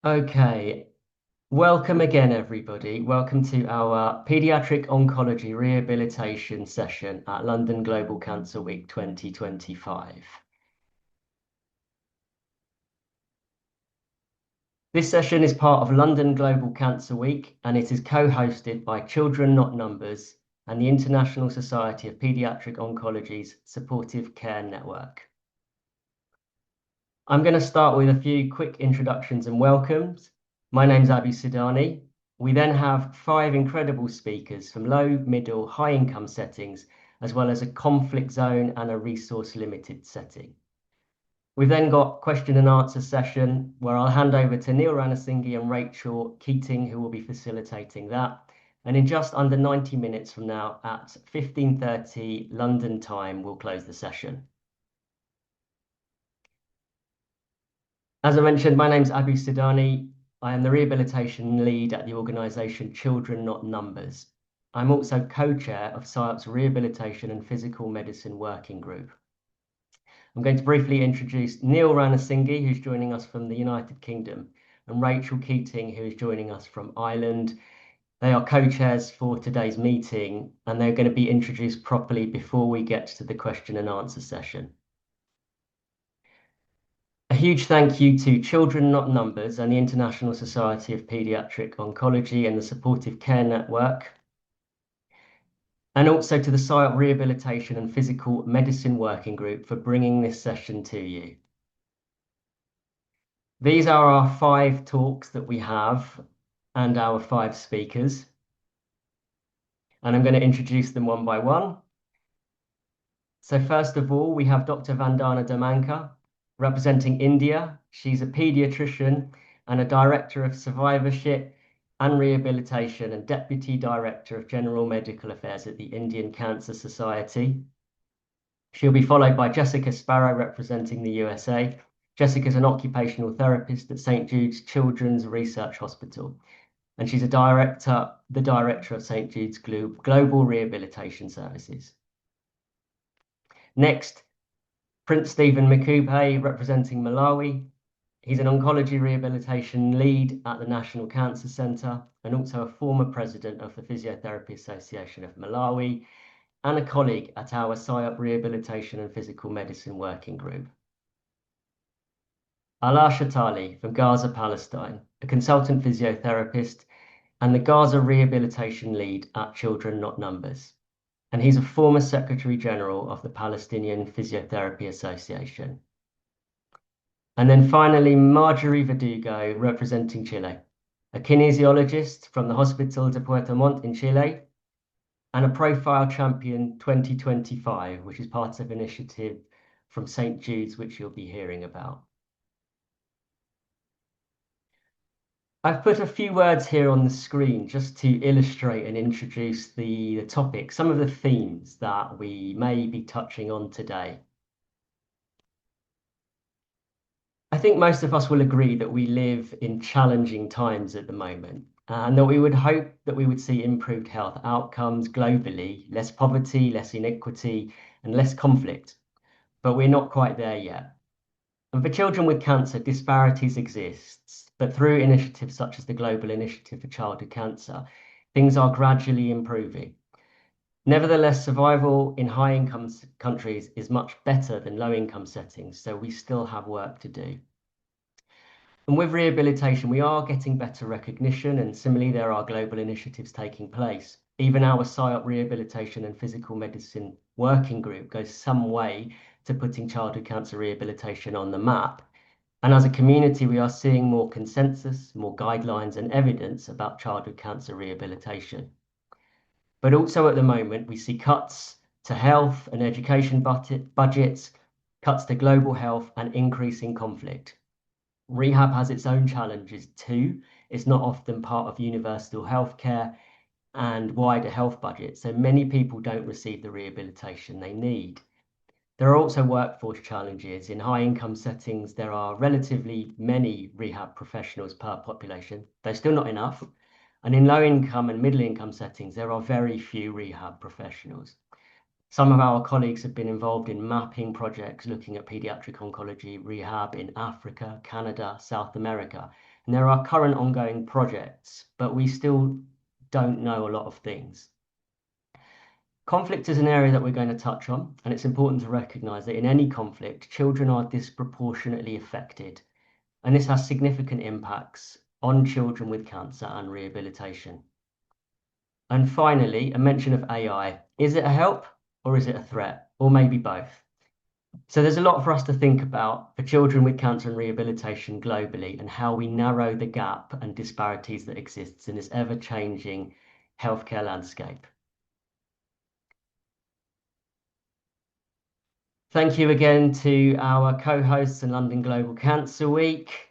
Okay, welcome again, everybody. Welcome to our Paediatric Oncology Rehabilitation session at London Global Cancer Week 2025. This session is part of London Global Cancer Week, and it is co-hosted by Children Not Numbers and the International Society of Paediatric Oncology's Supportive Care Network. I'm going to start with a few quick introductions and welcomes. My name's Abi Sidani. We then have 5 incredible speakers from low, middle, high income settings, as well as a conflict zone and a resource limited setting. We've then got question and answer session where I'll hand over to Neil Ranasinghe and Rachel Keating, who will be facilitating that. And in just under 90 minutes from now at 15:30 London time, we'll close the session. As I mentioned, my name's Abu Sidani. I am the rehabilitation lead at the organisation Children Not Numbers. I'm also co-chair of SIOP's Rehabilitation and Physical Medicine Working Group. I'm going to briefly introduce Neil Ranasinghe, who's joining us from the United Kingdom, and Rachel Keating, who is joining us from Ireland. They are co-chairs for today's meeting, and they're going to be introduced properly before we get to the question and answer session. A huge thank you to Children Not Numbers and the International Society of Paediatric Oncology and the Supportive Care Network, and also to the SIOP Rehabilitation and Physical Medicine Working Group for bringing this session to you. These are our 5 talks that we have and our 5 speakers, and I'm going to introduce them one by one. So first of all, we have Dr. Vandana Damanka, representing India. She's a paediatrician and a director of survivorship and rehabilitation and deputy director of general medical affairs at the Indian Cancer Society. She'll be followed by Jessica Sparrow, representing the USA. Jessica's an occupational therapist at St. Jude's Children's Research Hospital, and she's the director of St. Jude's Global Rehabilitation Services. Next, Prince Stephen Mukube, representing Malawi. He's an oncology rehabilitation lead at the National Cancer Centre and also a former president of the Physiotherapy Association of Malawi and a colleague at our SIOP Rehabilitation and Physical Medicine Working Group. Alaa Shatali from Gaza, Palestine, a consultant physiotherapist and the Gaza Rehabilitation Lead at Children Not Numbers. And he's a former Secretary General of the Palestinian Physiotherapy Association. And then finally, Marjorie Verdugo, representing Chile, a kinesiologist from the Hospital de Puerto Montt in Chile, and a Profile Champion 2025, which is part of an initiative from St. Jude's, which you'll be hearing about. I've put a few words here on the screen just to illustrate and introduce the topic, some of the themes that we may be touching on today. I think most of us will agree that we live in challenging times at the moment, and that we would hope that we would see improved health outcomes globally, less poverty, less inequity, and less conflict. But we're not quite there yet. And for children with cancer, disparities exist, but through initiatives such as the Global Initiative for Childhood Cancer, things are gradually improving. Nevertheless, survival in high-income countries is much better than low-income settings, so we still have work to do. And with rehabilitation, we are getting better recognition, and similarly, there are global initiatives taking place. Even our SIOP Rehabilitation and Physical Medicine Working Group goes some way to putting childhood cancer rehabilitation on the map. And as a community, we are seeing more consensus, more guidelines and evidence about childhood cancer rehabilitation. But also at the moment, we see cuts to health and education budgets, cuts to global health and increasing conflict. Rehab has its own challenges too. It's not often part of universal healthcare and wider health budgets, so many people don't receive the rehabilitation they need. There are also workforce challenges. In high-income settings, there are relatively many rehab professionals per population, though still not enough. And in low-income and middle-income settings, there are very few rehab professionals. Some of our colleagues have been involved in mapping projects looking at paediatric oncology rehab in Africa, Canada, South America. And there are current ongoing projects, but we still don't know a lot of things. Conflict is an area that we're going to touch on, and it's important to recognize that in any conflict, children are disproportionately affected, and this has significant impacts on children with cancer and rehabilitation. And finally, a mention of AI. Is it a help or is it a threat, or maybe both? So there's a lot for us to think about for children with cancer and rehabilitation globally, and how we narrow the gap and disparities that exists in this ever-changing healthcare landscape. Thank you again to our co-hosts in London Global Cancer Week.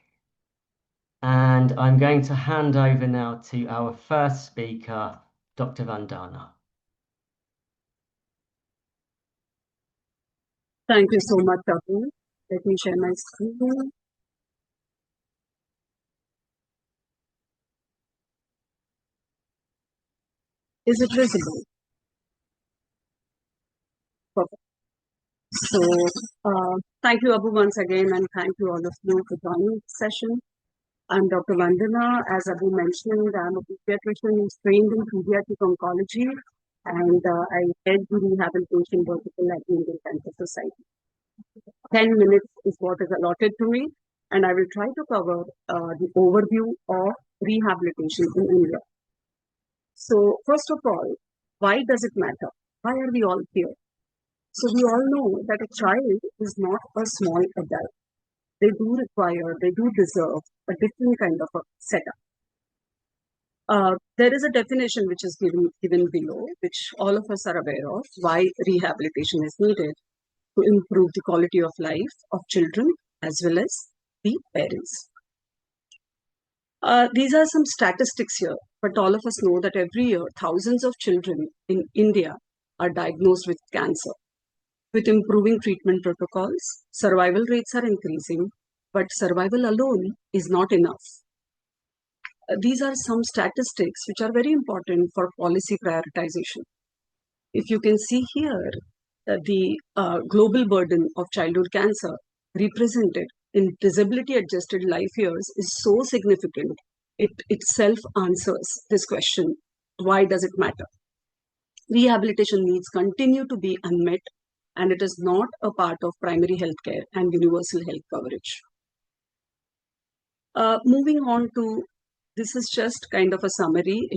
And I'm going to hand over now to our first speaker, Dr. Vandana. Thank you so much, Abu. Let me share my screen. Is it visible? Perfect. So, thank you, Abu, once again, and thank you all of you for joining this session. I'm Dr. Vandana. As Abu mentioned, I'm a pediatrician who's trained in pediatric oncology, and I head the rehabilitation vertical at the Indian Cancer Society. 10 minutes is what is allotted to me, and I will try to cover the overview of rehabilitation in India. So, first of all, why does it matter? Why are we all here? So, we all know that a child is not a small adult. They do deserve a different kind of a setup. There is a definition which is given below, which all of us are aware of, why rehabilitation is needed to improve the quality of life of children as well as the parents. These are some statistics here, but all of us know that every year thousands of children in India are diagnosed with cancer. With improving treatment protocols, survival rates are increasing, but survival alone is not enough. These are some statistics which are very important for policy prioritization. If you can see here, the global burden of childhood cancer represented in disability adjusted life years is so significant, it itself answers this question: why does it matter? Rehabilitation needs continue to be unmet, and it is not a part of primary healthcare and universal health coverage. Moving on to, this is just kind of a summary.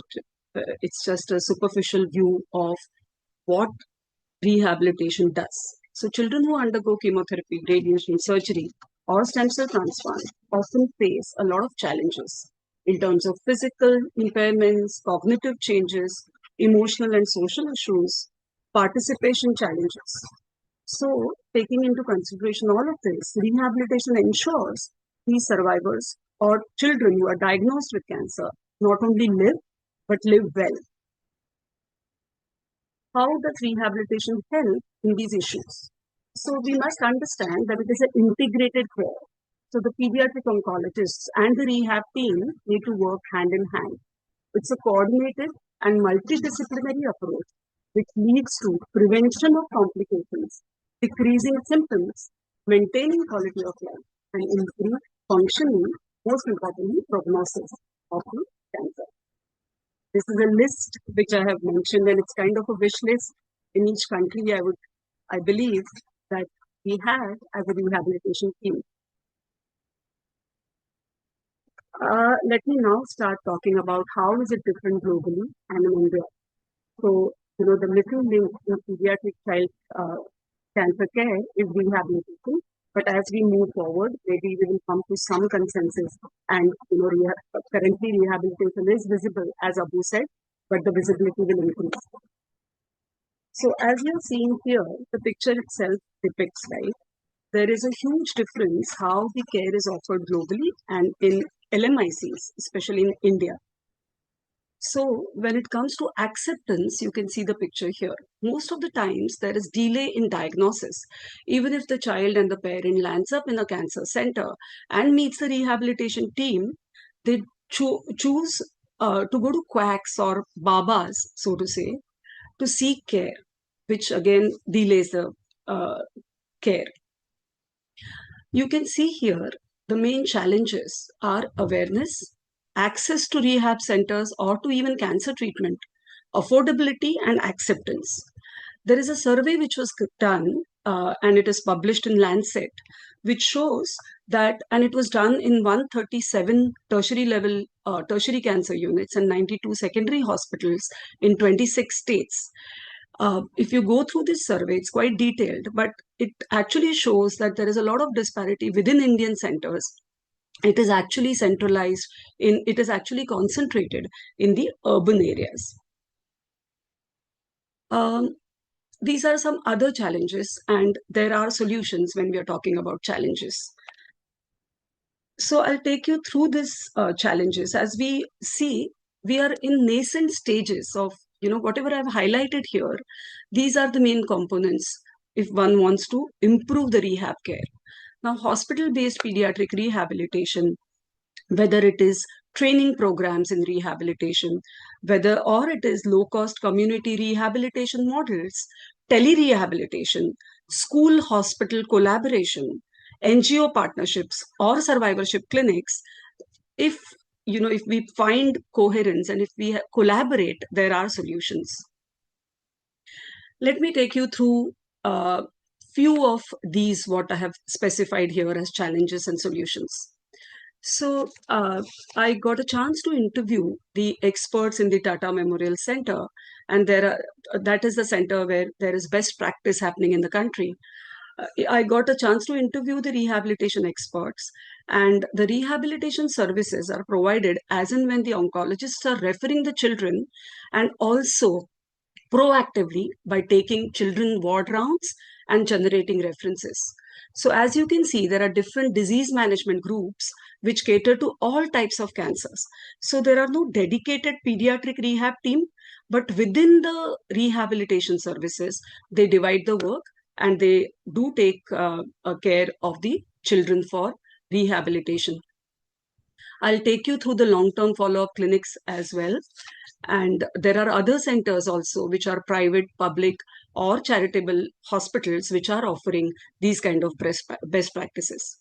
It's just a superficial view of what rehabilitation does. So children who undergo chemotherapy, radiation, surgery, or stem cell transplant often face a lot of challenges in terms of physical impairments, cognitive changes, emotional and social issues, participation challenges. So, taking into consideration all of this, rehabilitation ensures these survivors or children who are diagnosed with cancer not only live, but live well. How does rehabilitation help in these issues? So we must understand that it is an integrated care. So the pediatric oncologists and the rehab team need to work hand in hand. It's a coordinated and multidisciplinary approach which leads to prevention of complications, decreasing symptoms, maintaining quality of life, and improved functioning, most importantly, prognosis of the cancer. This is a list which I have mentioned, and it's kind of a wish list in each country. I believe that we have as a rehabilitation team. Let me now start talking about how is it different globally and in India. So, the missing link in pediatric child cancer care is rehabilitation. But as we move forward, maybe we will come to some consensus. And currently rehabilitation is visible, as Abu said, but the visibility will increase. So as you're seeing here, the picture itself depicts, right? There is a huge difference how the care is offered globally and in LMICs, especially in India. So when it comes to acceptance, you can see the picture here. Most of the times there is delay in diagnosis. Even if the child and the parent lands up in a cancer center and meets the rehabilitation team, they choose to go to quacks or babas, so to say, to seek care. which again delays the care. You can see here the main challenges are awareness, access to rehab centers or to even cancer treatment, affordability, and acceptance. There is a survey which was done and it is published in Lancet, which shows that, and it was done in 137 tertiary cancer units and 92 secondary hospitals in 26 states. If you go through this survey, it's quite detailed, but it actually shows that there is a lot of disparity within Indian centers. It is actually centralized it is actually concentrated in the urban areas. Um, these are some other challenges, and there are solutions when we are talking about challenges. So I'll take you through these challenges. As we see, we are in nascent stages of, whatever I've highlighted here. These are the main components if one wants to improve the rehab care. Now, hospital-based pediatric rehabilitation, whether it is training programs in rehabilitation, whether or it is low-cost community rehabilitation models, tele-rehabilitation, school-hospital collaboration, NGO partnerships, or survivorship clinics, if if we find coherence and if we collaborate, there are solutions. Let me take you through a few of these, what I have specified here as challenges and solutions. So I got a chance to interview the experts in the Tata Memorial Center, and that is the center where there is best practice happening in the country. I got a chance to interview the rehabilitation experts, and the rehabilitation services are provided as and when the oncologists are referring the children, and also proactively by taking children ward rounds and generating references. So as you can see, there are different disease management groups which cater to all types of cancers. So there are no dedicated pediatric rehab team, but within the rehabilitation services, they divide the work and they do take care of the children for rehabilitation. I'll take you through the long-term follow-up clinics as well. And there are other centers also, which are private, public, or charitable hospitals, which are offering these kind of best practices.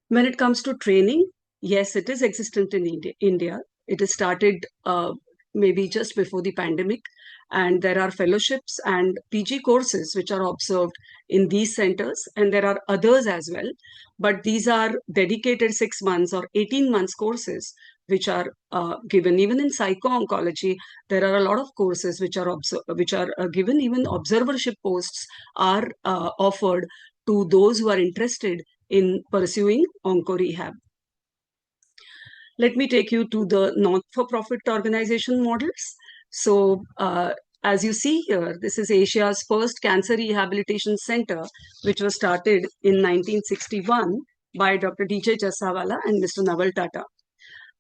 When it comes to training, yes, it is existent in India. It is started maybe just before the pandemic. And there are fellowships and PG courses which are observed in these centers. And there are others as well. But these are dedicated 6 months or 18 months courses which are given. Even in psycho-oncology, there are a lot of courses which are given. Even observership posts are offered to those who are interested in pursuing onco rehab. Let me take you to the not-for-profit organization models. So as you see here, this is Asia's first cancer rehabilitation center, which was started in 1961 by Dr. DJ Jasawala and Mr. Naval Tata.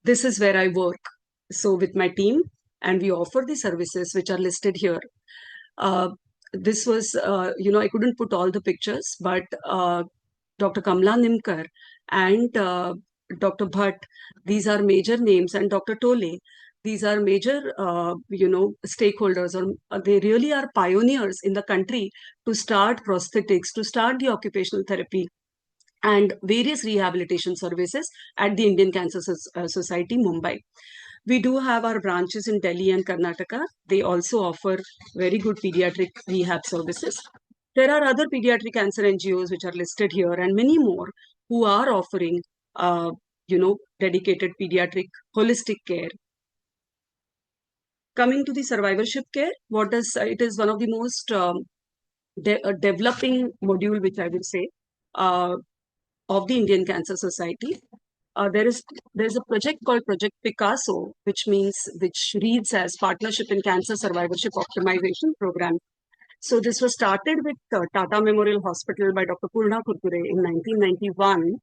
This is where I work. So with my team, and we offer the services which are listed here. This was, I couldn't put all the pictures, but Dr. Kamla Nimkar and Dr. Bhatt, these are major names, and Dr. Tole, these are major, stakeholders, or they really are pioneers in the country to start prosthetics, to start the occupational therapy and various rehabilitation services at the Indian Cancer Society, Mumbai. We do have our branches in Delhi and Karnataka. They also offer very good pediatric rehab services. There are other pediatric cancer NGOs which are listed here and many more who are offering, dedicated pediatric holistic care. Coming to the survivorship care, it is one of the most developing module, which I would say, of the Indian Cancer Society. There's a project called Project Picasso, which reads as Partnership in Cancer Survivorship Optimization Program. So this was started with Tata Memorial Hospital by Dr. Purna Kurkure in 1991.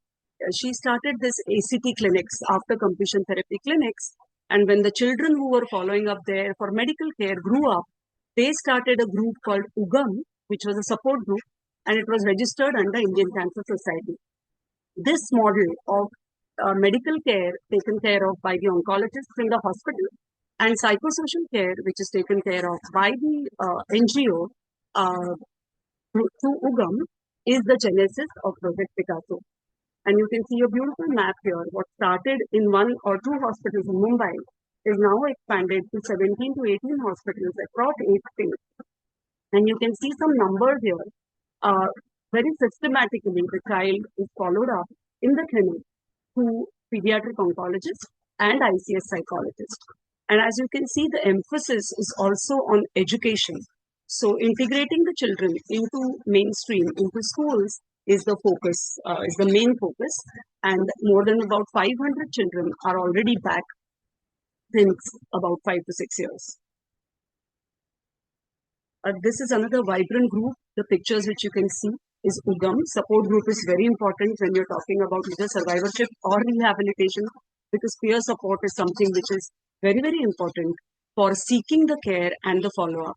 She started this ACT clinics, after completion therapy clinics. And when the children who were following up there for medical care grew up, they started a group called UGAM, which was a support group, and it was registered under Indian Cancer Society. This model of medical care taken care of by the oncologists in the hospital And psychosocial care, which is taken care of by the NGO through UGAM, is the genesis of Project Picasso. And you can see a beautiful map here. What started in one or two hospitals in Mumbai is now expanded to 17 to 18 hospitals across 8 states. And you can see some numbers here. Very systematically, the child is followed up in the clinic through pediatric oncologist and ICS psychologist. And as you can see, the emphasis is also on education. So integrating the children into mainstream, into schools is the focus, is the main focus. And more than about 500 children are already back since about 5 to 6 years. This is another vibrant group. The pictures which you can see is UGAM. Support group is very important when you're talking about either survivorship or rehabilitation, because peer support is something which is very, very important for seeking the care and the follow-up.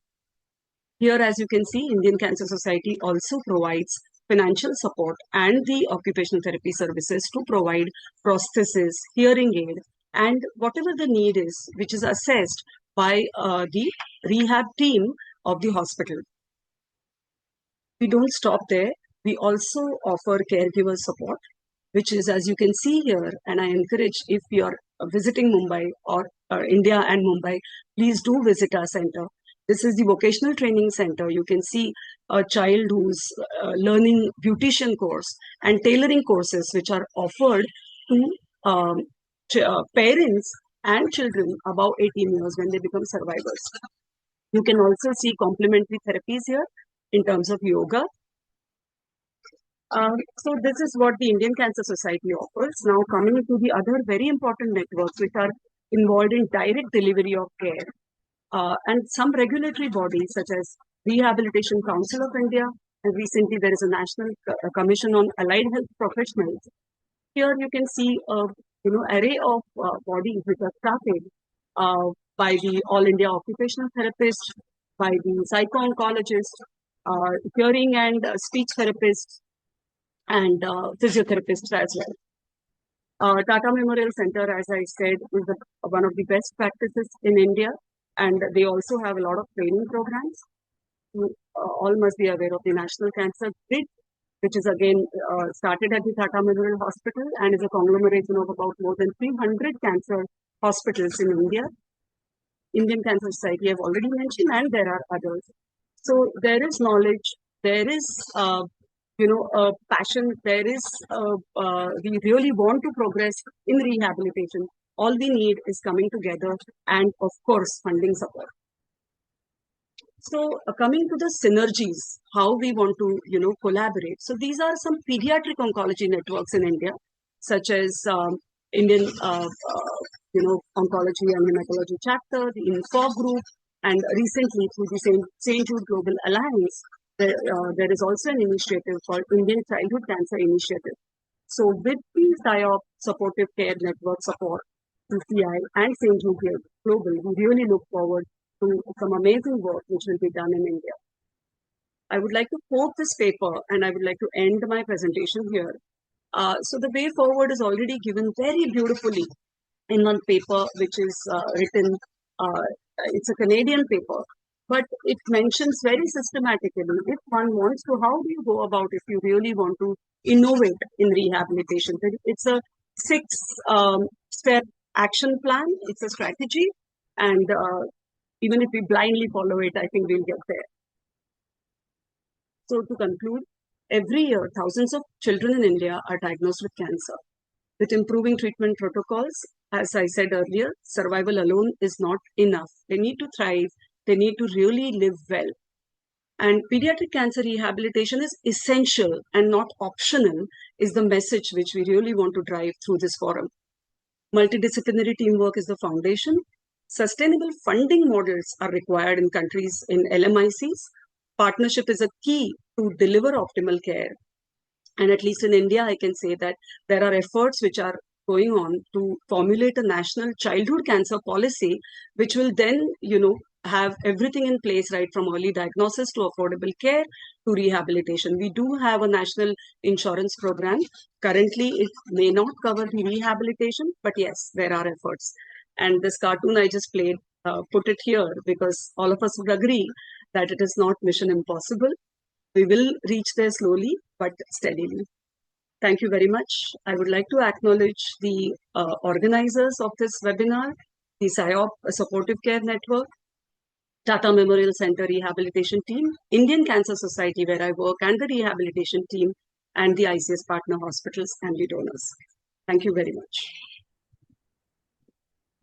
Here, as you can see, Indian Cancer Society also provides financial support and the occupational therapy services to provide prosthesis, hearing aid, and whatever the need is, which is assessed by the rehab team of the hospital. We don't stop there. We also offer caregiver support, which is, as you can see here, and I encourage, if you're visiting Mumbai or India and Mumbai, please do visit our center. This is the vocational training center. You can see a child who's learning beautician course and tailoring courses, which are offered to parents and children above 18 years when they become survivors. You can also see complementary therapies here in terms of yoga. So this is what the Indian Cancer Society offers. Now coming to the other very important networks which are involved in direct delivery of care, and some regulatory bodies such as Rehabilitation Council of India, and recently there is a National Commission on Allied Health Professionals. Here you can see a array of bodies which are started by the All India Occupational Therapist, by the psycho-oncologist, hearing and speech therapists, and physiotherapists as well. Tata Memorial Center, as I said, is one of the best practices in India, and they also have a lot of training programs. You all must be aware of the National Cancer Grid, which is again started at the Tata Memorial Hospital and is a conglomeration of about more than 300 cancer hospitals in India. Indian Cancer Society I've already mentioned, and there are others. So there is knowledge, there is a passion, there is we really want to progress in rehabilitation. All we need is coming together and, of course, funding support. So coming to the synergies, how we want to collaborate. So these are some pediatric oncology networks in India, such as Indian Oncology and Hematology Chapter, the INFO group, and recently through the St. Jude Global Alliance, there is also an initiative called Indian Childhood Cancer Initiative. So with the SIOP Supportive Care Network support, CCI and St. Jude Global, we really look forward to some amazing work which will be done in India. I would like to quote this paper and I would like to end my presentation here. So the way forward is already given very beautifully in one paper which is written, it's a Canadian paper, but it mentions very systematically if one wants to, how do you go about if you really want to innovate in rehabilitation. It's a 6-step action plan, it's a strategy, and even if we blindly follow it, I think we'll get there. So to conclude, every year, thousands of children in India are diagnosed with cancer. With improving treatment protocols, as I said earlier, survival alone is not enough. They need to thrive. They need to really live well. And pediatric cancer rehabilitation is essential and not optional, is the message which we really want to drive through this forum. Multidisciplinary teamwork is the foundation. Sustainable funding models are required in countries in LMICs. Partnership is a key to deliver optimal care. And at least in India, I can say that there are efforts which are going on to formulate a national childhood cancer policy, which will then, have everything in place, right from early diagnosis to affordable care to rehabilitation. We do have a national insurance program. Currently, it may not cover the rehabilitation, but yes, there are efforts. And this cartoon I just played put it here because all of us would agree that it is not mission impossible. We will reach there slowly but steadily. Thank you very much. I would like to acknowledge the organizers of this webinar, the SIOP Supportive Care Network, Tata Memorial Center Rehabilitation Team, Indian Cancer Society, where I work, and the rehabilitation team, and the ICS partner hospitals and the donors. Thank you very much.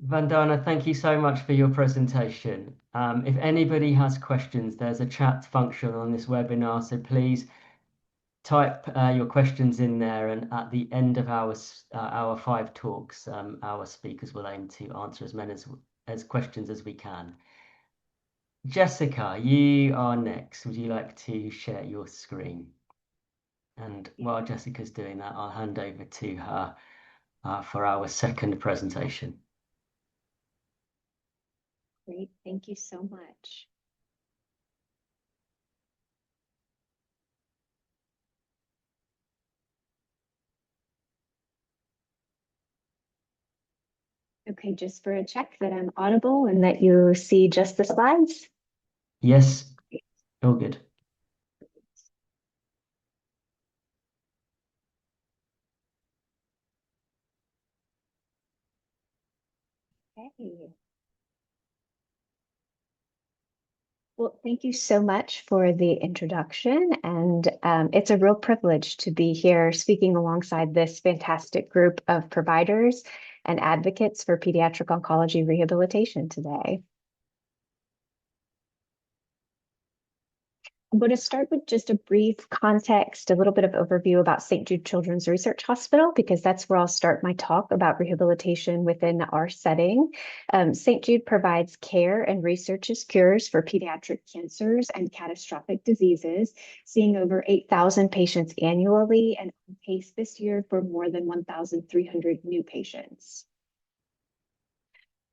Vandana, thank you so much for your presentation. If anybody has questions, there's a chat function on this webinar, so please type your questions in there, and at the end of our 5 talks, our speakers will aim to answer as many as questions as we can. Jessica, you are next. Would you like to share your screen? And while Jessica's doing that, I'll hand over to her for our second presentation. Great, thank you so much. Okay, just for a check that I'm audible and that you see just the slides. Yes, all good. Okay. Well, thank you so much for the introduction, and it's a real privilege to be here speaking alongside this fantastic group of providers and advocates for pediatric oncology rehabilitation today. I'm going to start with just a brief context, a little bit of overview about St. Jude Children's Research Hospital, because that's where I'll start my talk about rehabilitation within our setting. St. Jude provides care and researches cures for pediatric cancers and catastrophic diseases, seeing over 8,000 patients annually and on pace this year for more than 1,300 new patients.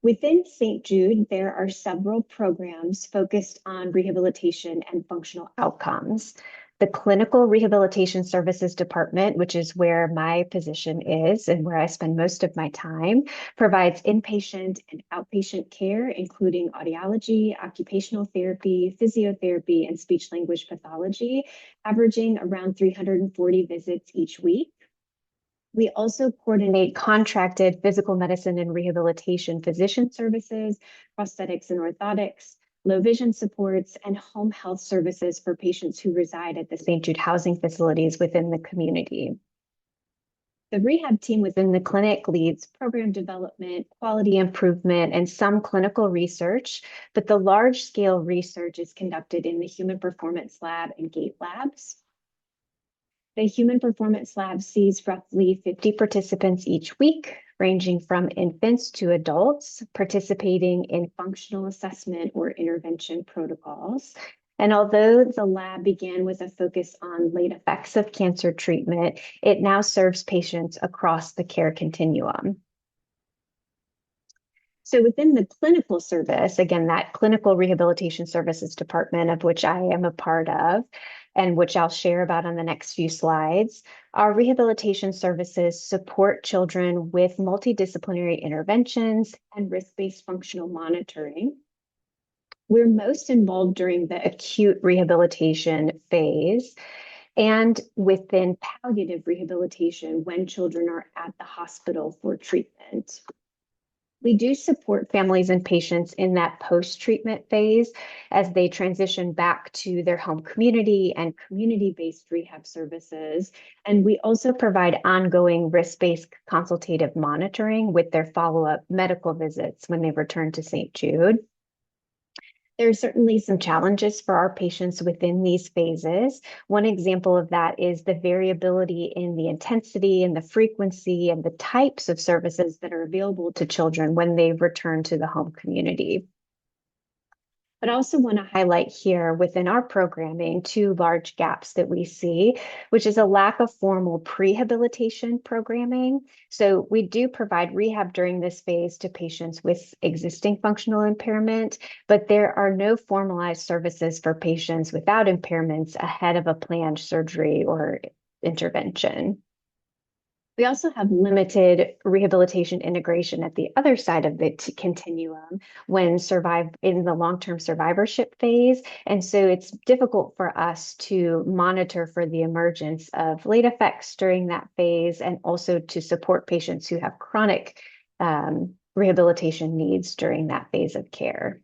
Within St. Jude, there are several programs focused on rehabilitation and functional outcomes. The Clinical Rehabilitation Services Department, which is where my position is and where I spend most of my time, provides inpatient and outpatient care, including audiology, occupational therapy, physiotherapy, and speech-language pathology, averaging around 340 visits each week. We also coordinate contracted physical medicine and rehabilitation physician services, prosthetics and orthotics, low vision supports, and home health services for patients who reside at the St. Jude housing facilities within the community. The rehab team within the clinic leads program development, quality improvement, and some clinical research, but the large-scale research is conducted in the Human Performance Lab and GATE labs. The Human Performance Lab sees roughly 50 participants each week, ranging from infants to adults, participating in functional assessment or intervention protocols. And although the lab began with a focus on late effects of cancer treatment, it now serves patients across the care continuum. So within the clinical service, again, that Clinical Rehabilitation Services Department, of which I am a part of, and which I'll share about on the next few slides, our rehabilitation services support children with multidisciplinary interventions and risk-based functional monitoring. We're most involved during the acute rehabilitation phase and within palliative rehabilitation when children are at the hospital for treatment. We do support families and patients in that post-treatment phase as they transition back to their home community and community-based rehab services. And we also provide ongoing risk-based consultative monitoring with their follow-up medical visits when they return to St. Jude. There are certainly some challenges for our patients within these phases. One example of that is the variability in the intensity and the frequency and the types of services that are available to children when they return to the home community. But I also want to highlight here within our programming 2 large gaps that we see, which is a lack of formal prehabilitation programming. So we do provide rehab during this phase to patients with existing functional impairment, but there are no formalized services for patients without impairments ahead of a planned surgery or intervention. We also have limited rehabilitation integration at the other side of the continuum when in the long-term survivorship phase. And so it's difficult for us to monitor for the emergence of late effects during that phase and also to support patients who have chronic rehabilitation needs during that phase of care.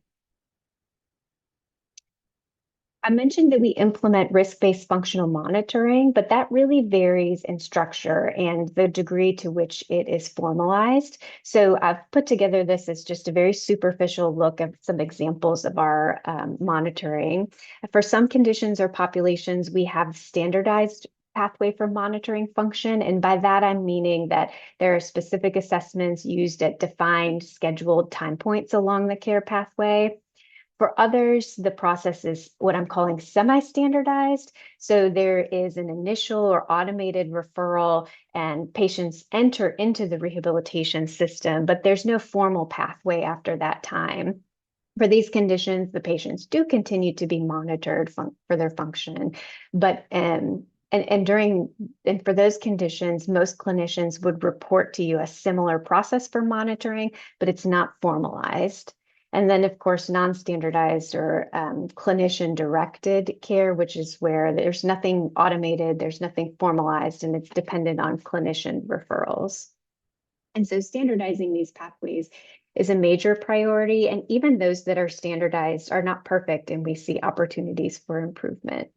I mentioned that we implement risk-based functional monitoring, but that really varies in structure and the degree to which it is formalized. So I've put together this as just a very superficial look at some examples of our monitoring. For some conditions or populations, we have standardized pathway for monitoring function. And by that, I'm meaning that there are specific assessments used at defined scheduled time points along the care pathway. For others, the process is what I'm calling semi-standardized. So there is an initial or automated referral and patients enter into the rehabilitation system, but there's no formal pathway after that time. For these conditions, the patients do continue to be monitored for their function, but and for those conditions, most clinicians would report to you a similar process for monitoring, but it's not formalized. And then, of course, non-standardized or clinician-directed care, which is where there's nothing automated, there's nothing formalized, and it's dependent on clinician referrals. And so standardizing these pathways is a major priority, and even those that are standardized are not perfect, and we see opportunities for improvement.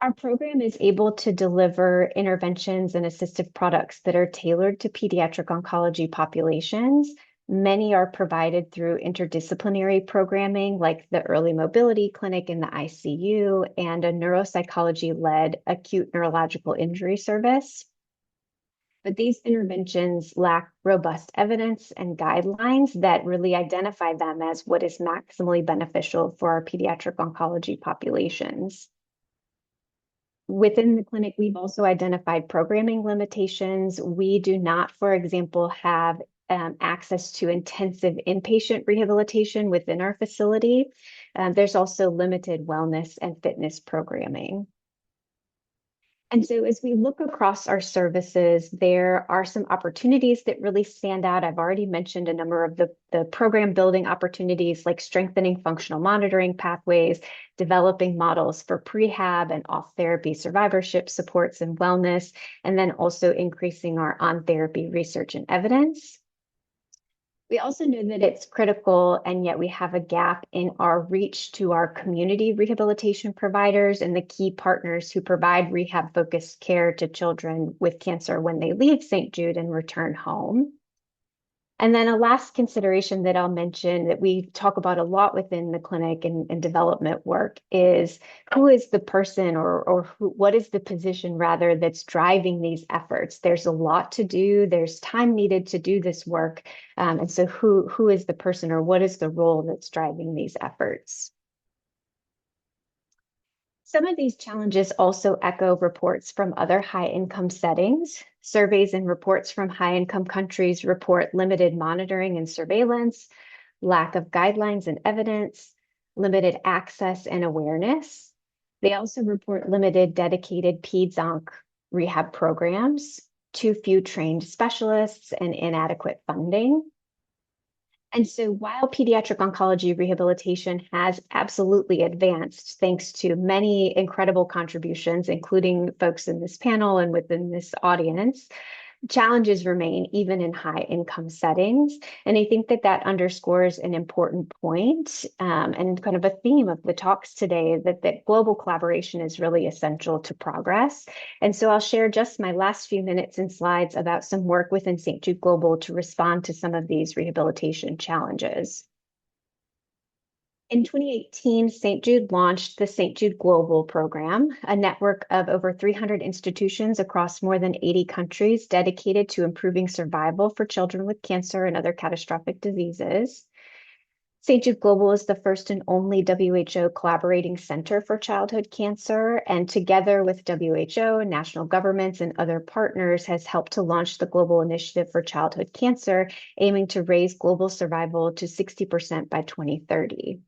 Our program is able to deliver interventions and assistive products that are tailored to pediatric oncology populations. Many are provided through interdisciplinary programming, like the early mobility clinic in the ICU and a neuropsychology-led acute neurological injury service. But these interventions lack robust evidence and guidelines that really identify them as what is maximally beneficial for our pediatric oncology populations. Within the clinic, we've also identified programming limitations. We do not, for example, have access to intensive inpatient rehabilitation within our facility. There's also limited wellness and fitness programming. And so as we look across our services, there are some opportunities that really stand out. I've already mentioned a number of the program building opportunities, like strengthening functional monitoring pathways, developing models for prehab and off-therapy survivorship supports and wellness, and then also increasing our on-therapy research and evidence. We also know that it's critical, and yet we have a gap in our reach to our community rehabilitation providers and the key partners who provide rehab-focused care to children with cancer when they leave St. Jude and return home. And then a last consideration that I'll mention that we talk about a lot within the clinic and development work is who is the person or what is the position rather that's driving these efforts. There's a lot to do. There's time needed to do this work. And so who is the person or what is the role that's driving these efforts? Some of these challenges also echo reports from other high-income settings. Surveys and reports from high-income countries report limited monitoring and surveillance, lack of guidelines and evidence, limited access and awareness. They also report limited dedicated peds-onc rehab programs, too few trained specialists, and inadequate funding. And so while pediatric oncology rehabilitation has absolutely advanced, thanks to many incredible contributions, including folks in this panel and within this audience, challenges remain even in high income settings. And I think that that underscores an important point and kind of a theme of the talks today, that global collaboration is really essential to progress. And so I'll share just my last few minutes and slides about some work within St. Jude Global to respond to some of these rehabilitation challenges. In 2018, St. Jude launched the St. Jude Global program, a network of over 300 institutions across more than 80 countries dedicated to improving survival for children with cancer and other catastrophic diseases. St. Jude Global is the first and only WHO collaborating center for childhood cancer, and together with WHO, national governments, and other partners has helped to launch the Global Initiative for Childhood Cancer, aiming to raise global survival to 60% by 2030.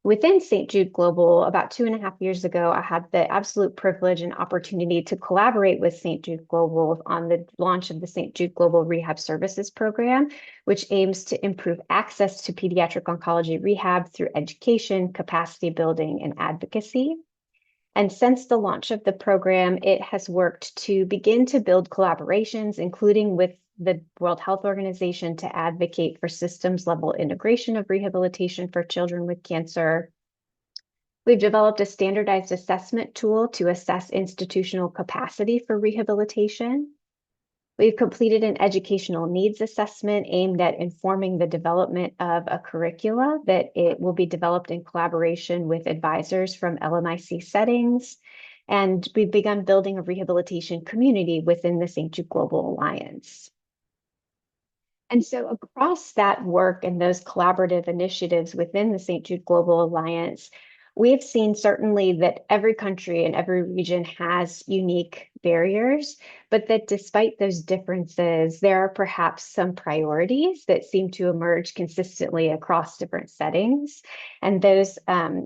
Within St. Jude Global, about 2.5 years ago, I had the absolute privilege and opportunity to collaborate with St. Jude Global on the launch of the St. Jude Global Rehab Services Program, which aims to improve access to pediatric oncology rehab through education, capacity building, and advocacy. And since the launch of the program, it has worked to begin to build collaborations, including with the World Health Organization, to advocate for systems level integration of rehabilitation for children with cancer. We've developed a standardized assessment tool to assess institutional capacity for rehabilitation. We've completed an educational needs assessment aimed at informing the development of a curricula that it will be developed in collaboration with advisors from LMIC settings. And we've begun building a rehabilitation community within the St. Jude Global Alliance. And so across that work and those collaborative initiatives within the St. Jude Global Alliance, we have seen certainly that every country and every region has unique barriers, but that despite those differences, there are perhaps some priorities that seem to emerge consistently across different settings. And those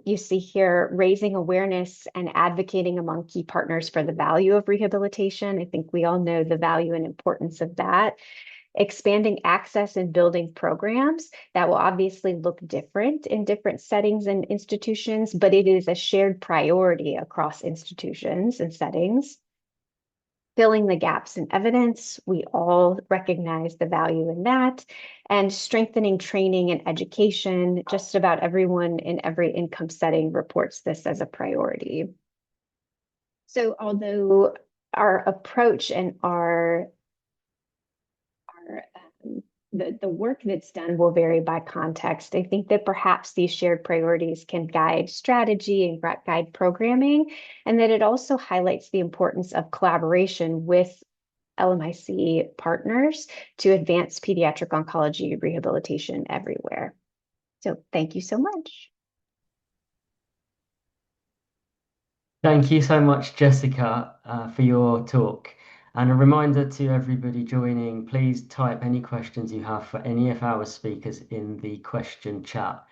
you see here, raising awareness and advocating among key partners for the value of rehabilitation. I think we all know the value and importance of that. Expanding access and building programs that will obviously look different in different settings and institutions, but it is a shared priority across institutions and settings. Filling the gaps in evidence, we all recognize the value in that, and strengthening training and education. Just about everyone in every income setting reports this as a priority. So although our approach and the work that's done will vary by context, I think that perhaps these shared priorities can guide strategy and guide programming, and that it also highlights the importance of collaboration with LMIC partners to advance pediatric oncology rehabilitation everywhere. So thank you so much. Thank you so much, Jessica, for your talk. And a reminder to everybody joining, please type any questions you have for any of our speakers in the question chat.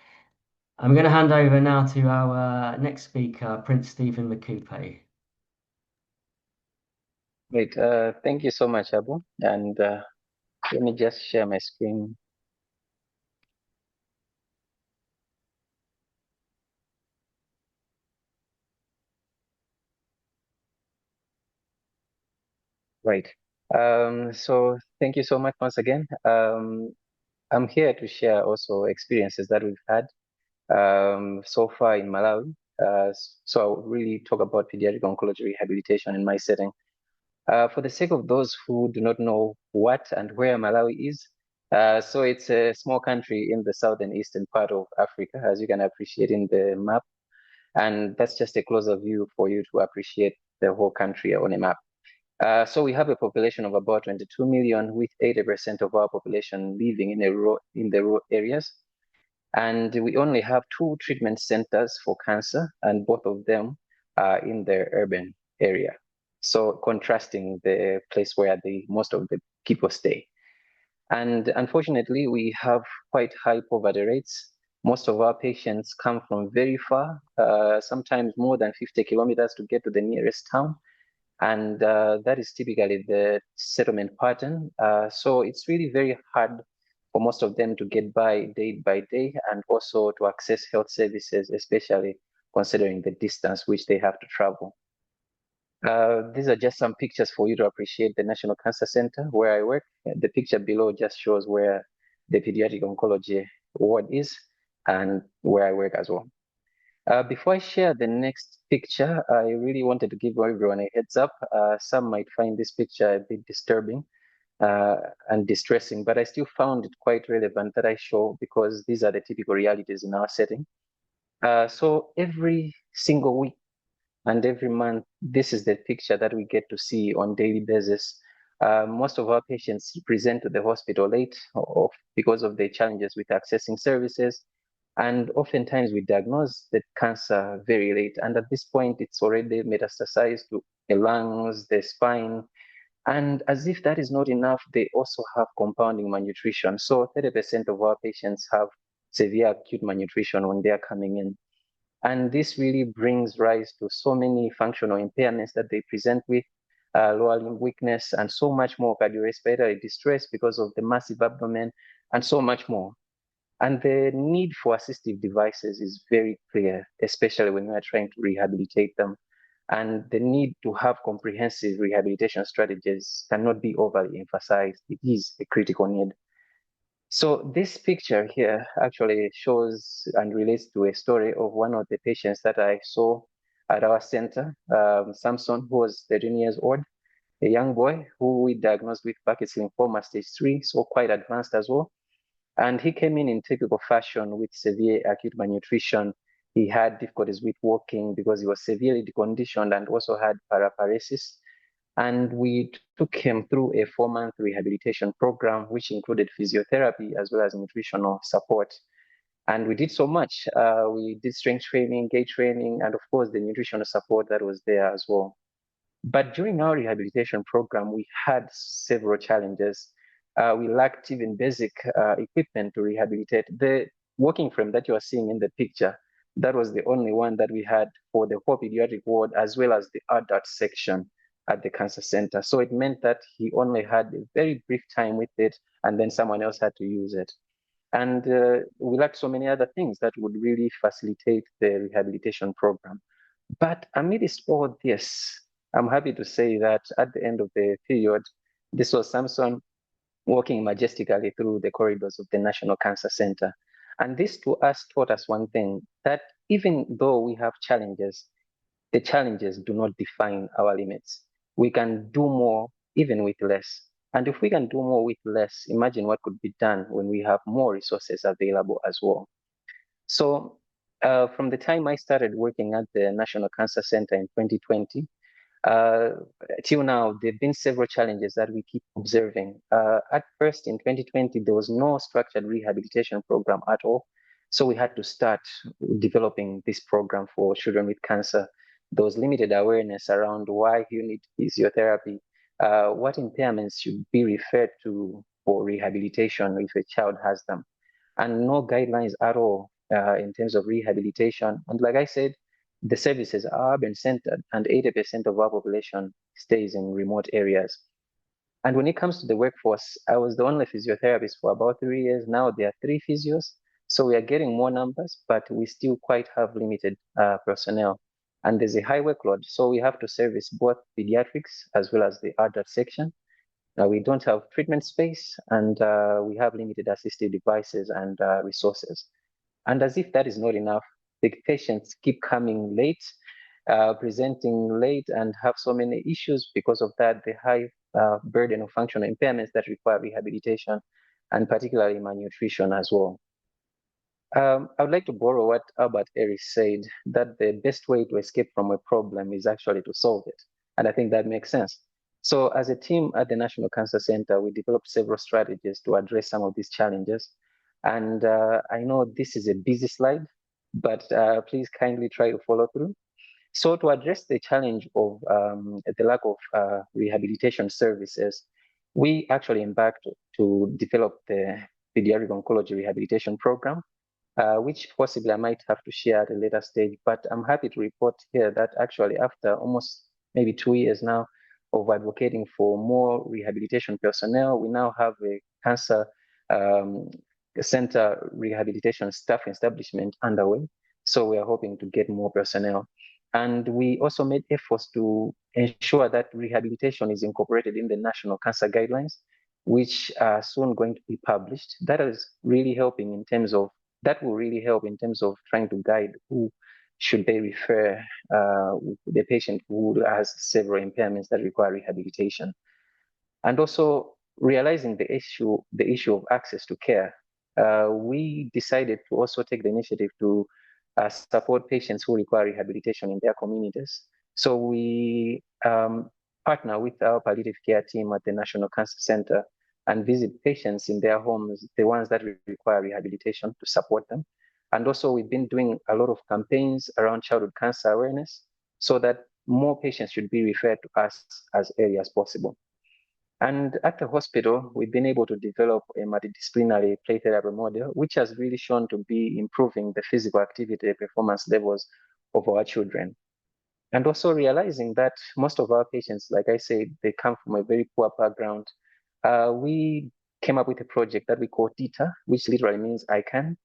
I'm going to hand over now to our next speaker, Prince Stephen Makupe. Great. Thank you so much, Abu. And let me just share my screen. Right. So thank you so much once again. I'm here to share also experiences that we've had so far in Malawi. So I'll really talk about pediatric oncology rehabilitation in my setting. For the sake of those who do not know what and where Malawi is, so it's a small country in the southern eastern part of Africa, as you can appreciate in the map. And that's just a closer view for you to appreciate the whole country on a map. So we have a population of about 22 million, with 80% of our population living in the rural areas. And we only have 2 treatment centers for cancer, and both of them are in the urban area. So contrasting the place where most of the people stay. And unfortunately, we have quite high poverty rates. Most of our patients come from very far, sometimes more than 50 kilometers to get to the nearest town. And that is typically the settlement pattern. So it's really very hard for most of them to get by day, and also to access health services, especially considering the distance which they have to travel. These are just some pictures for you to appreciate the National Cancer Center where I work. The picture below just shows where the pediatric oncology ward is and where I work as well. Before I share the next picture, I really wanted to give everyone a heads up. Some might find this picture a bit disturbing and distressing, but I still found it quite relevant that I show, because these are the typical realities in our setting. So every single week and every month, this is the picture that we get to see on daily basis. Most of our patients present to the hospital late because of the challenges with accessing services. And oftentimes we diagnose the cancer very late. And at this point, it's already metastasized to the lungs, the spine. And as if that is not enough, they also have compounding malnutrition. So 30% of our patients have severe acute malnutrition when they are coming in. And this really brings rise to so many functional impairments that they present with, lower limb weakness, and so much more, cardiorespiratory distress because of the massive abdomen, and so much more. And the need for assistive devices is very clear, especially when we are trying to rehabilitate them. And the need to have comprehensive rehabilitation strategies cannot be overly emphasized. It is a critical need. So this picture here actually shows and relates to a story of one of the patients that I saw at our center, Samson, who was 13 years old, a young boy who we diagnosed with Burkitt's lymphoma stage 3, so quite advanced as well. And he came in typical fashion with severe acute malnutrition. He had difficulties with walking because he was severely deconditioned and also had paraparesis. And we took him through a 4-month rehabilitation program, which included physiotherapy as well as nutritional support. And we did so much. We did strength training, gait training, and of course, the nutritional support that was there as well. But during our rehabilitation program, we had several challenges. We lacked even basic equipment to rehabilitate. The walking frame that you are seeing in the picture, that was the only one that we had for the whole pediatric ward, as well as the adult section at the cancer center. So it meant that he only had a very brief time with it, and then someone else had to use it. And we lacked so many other things that would really facilitate the rehabilitation program. But amidst all this, I'm happy to say that at the end of the period, this was Samson walking majestically through the corridors of the National Cancer Center. And this to us taught us one thing, that even though we have challenges, the challenges do not define our limits. We can do more even with less. And if we can do more with less, imagine what could be done when we have more resources available as well. So from the time I started working at the National Cancer Center in 2020, uh, till now, there have been several challenges that we keep observing. At first, in 2020, there was no structured rehabilitation program at all. So we had to start developing this program for children with cancer. There was limited awareness around why you need physiotherapy, what impairments should be referred to for rehabilitation if a child has them, and no guidelines at all in terms of rehabilitation. And like I said, the services are urban centered, and 80% of our population stays in remote areas. And when it comes to the workforce, I was the only physiotherapist for about 3 years. Now there are 3 physios. So we are getting more numbers, but we still quite have limited personnel. And there's a high workload. So we have to service both pediatrics as well as the adult section. We don't have treatment space, and we have limited assistive devices and resources. And as if that is not enough, the patients keep coming late, presenting late, and have so many issues because of that, the high burden of functional impairments that require rehabilitation, and particularly malnutrition as well. I would like to borrow what Albert Ellis said, that the best way to escape from a problem is actually to solve it. And I think that makes sense. So as a team at the National Cancer Center, we developed several strategies to address some of these challenges. And I know this is a busy slide, but please kindly try to follow through. So to address the challenge of the lack of rehabilitation services, we actually embarked to develop the Paediatric Oncology Rehabilitation Program, which possibly I might have to share at a later stage. But I'm happy to report here that actually after almost maybe 2 years now of advocating for more rehabilitation personnel, we now have a cancer um, center rehabilitation staff establishment underway. So we are hoping to get more personnel. And we also made efforts to ensure that rehabilitation is incorporated in the national cancer guidelines, which are soon going to be published. That is really helping in terms of that will really help in terms of trying to guide who should they refer the patient who has several impairments that require rehabilitation. And also realizing the issue of access to care, we decided to also take the initiative to support patients who require rehabilitation in their communities. So we partner with our palliative care team at the National Cancer Center and visit patients in their homes, the ones that require rehabilitation, to support them. And also we've been doing a lot of campaigns around childhood cancer awareness so that more patients should be referred to us as early as possible. And at the hospital, we've been able to develop a multidisciplinary play therapy model, which has really shown to be improving the physical activity performance levels of our children. And also realizing that most of our patients, like I said, they come from a very poor background. We came up with a project that we call TITA, which literally means I can,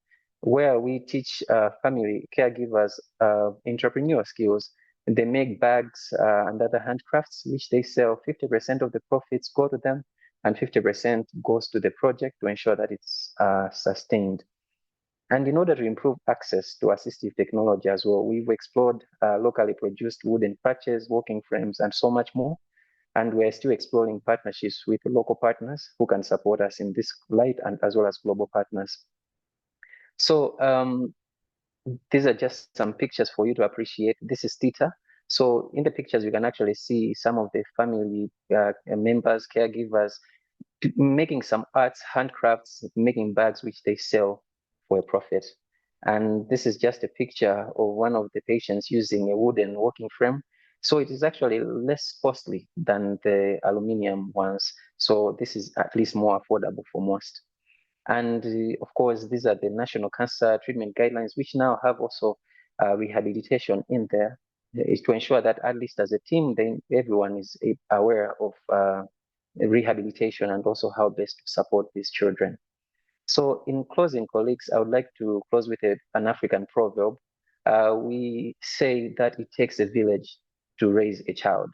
where we teach family caregivers entrepreneurial skills. They make bags and other handcrafts, which they sell. 50% of the profits go to them, and 50% goes to the project to ensure that it's sustained. And in order to improve access to assistive technology as well, we've explored locally produced wooden patches, walking frames, and so much more. And we're still exploring partnerships with local partners who can support us in this light, and as well as global partners. So these are just some pictures for you to appreciate. This is Tita. So in the pictures, you can actually see some of the family members, caregivers, making some arts, handcrafts, making bags which they sell for a profit. And this is just a picture of one of the patients using a wooden walking frame. So it is actually less costly than the aluminium ones. So this is at least more affordable for most. And of course, these are the national cancer treatment guidelines, which now have also rehabilitation in there, is to ensure that at least as a team, then everyone is aware of rehabilitation and also how best to support these children. So in closing, colleagues, I would like to close with an African proverb. We say that it takes a village to raise a child.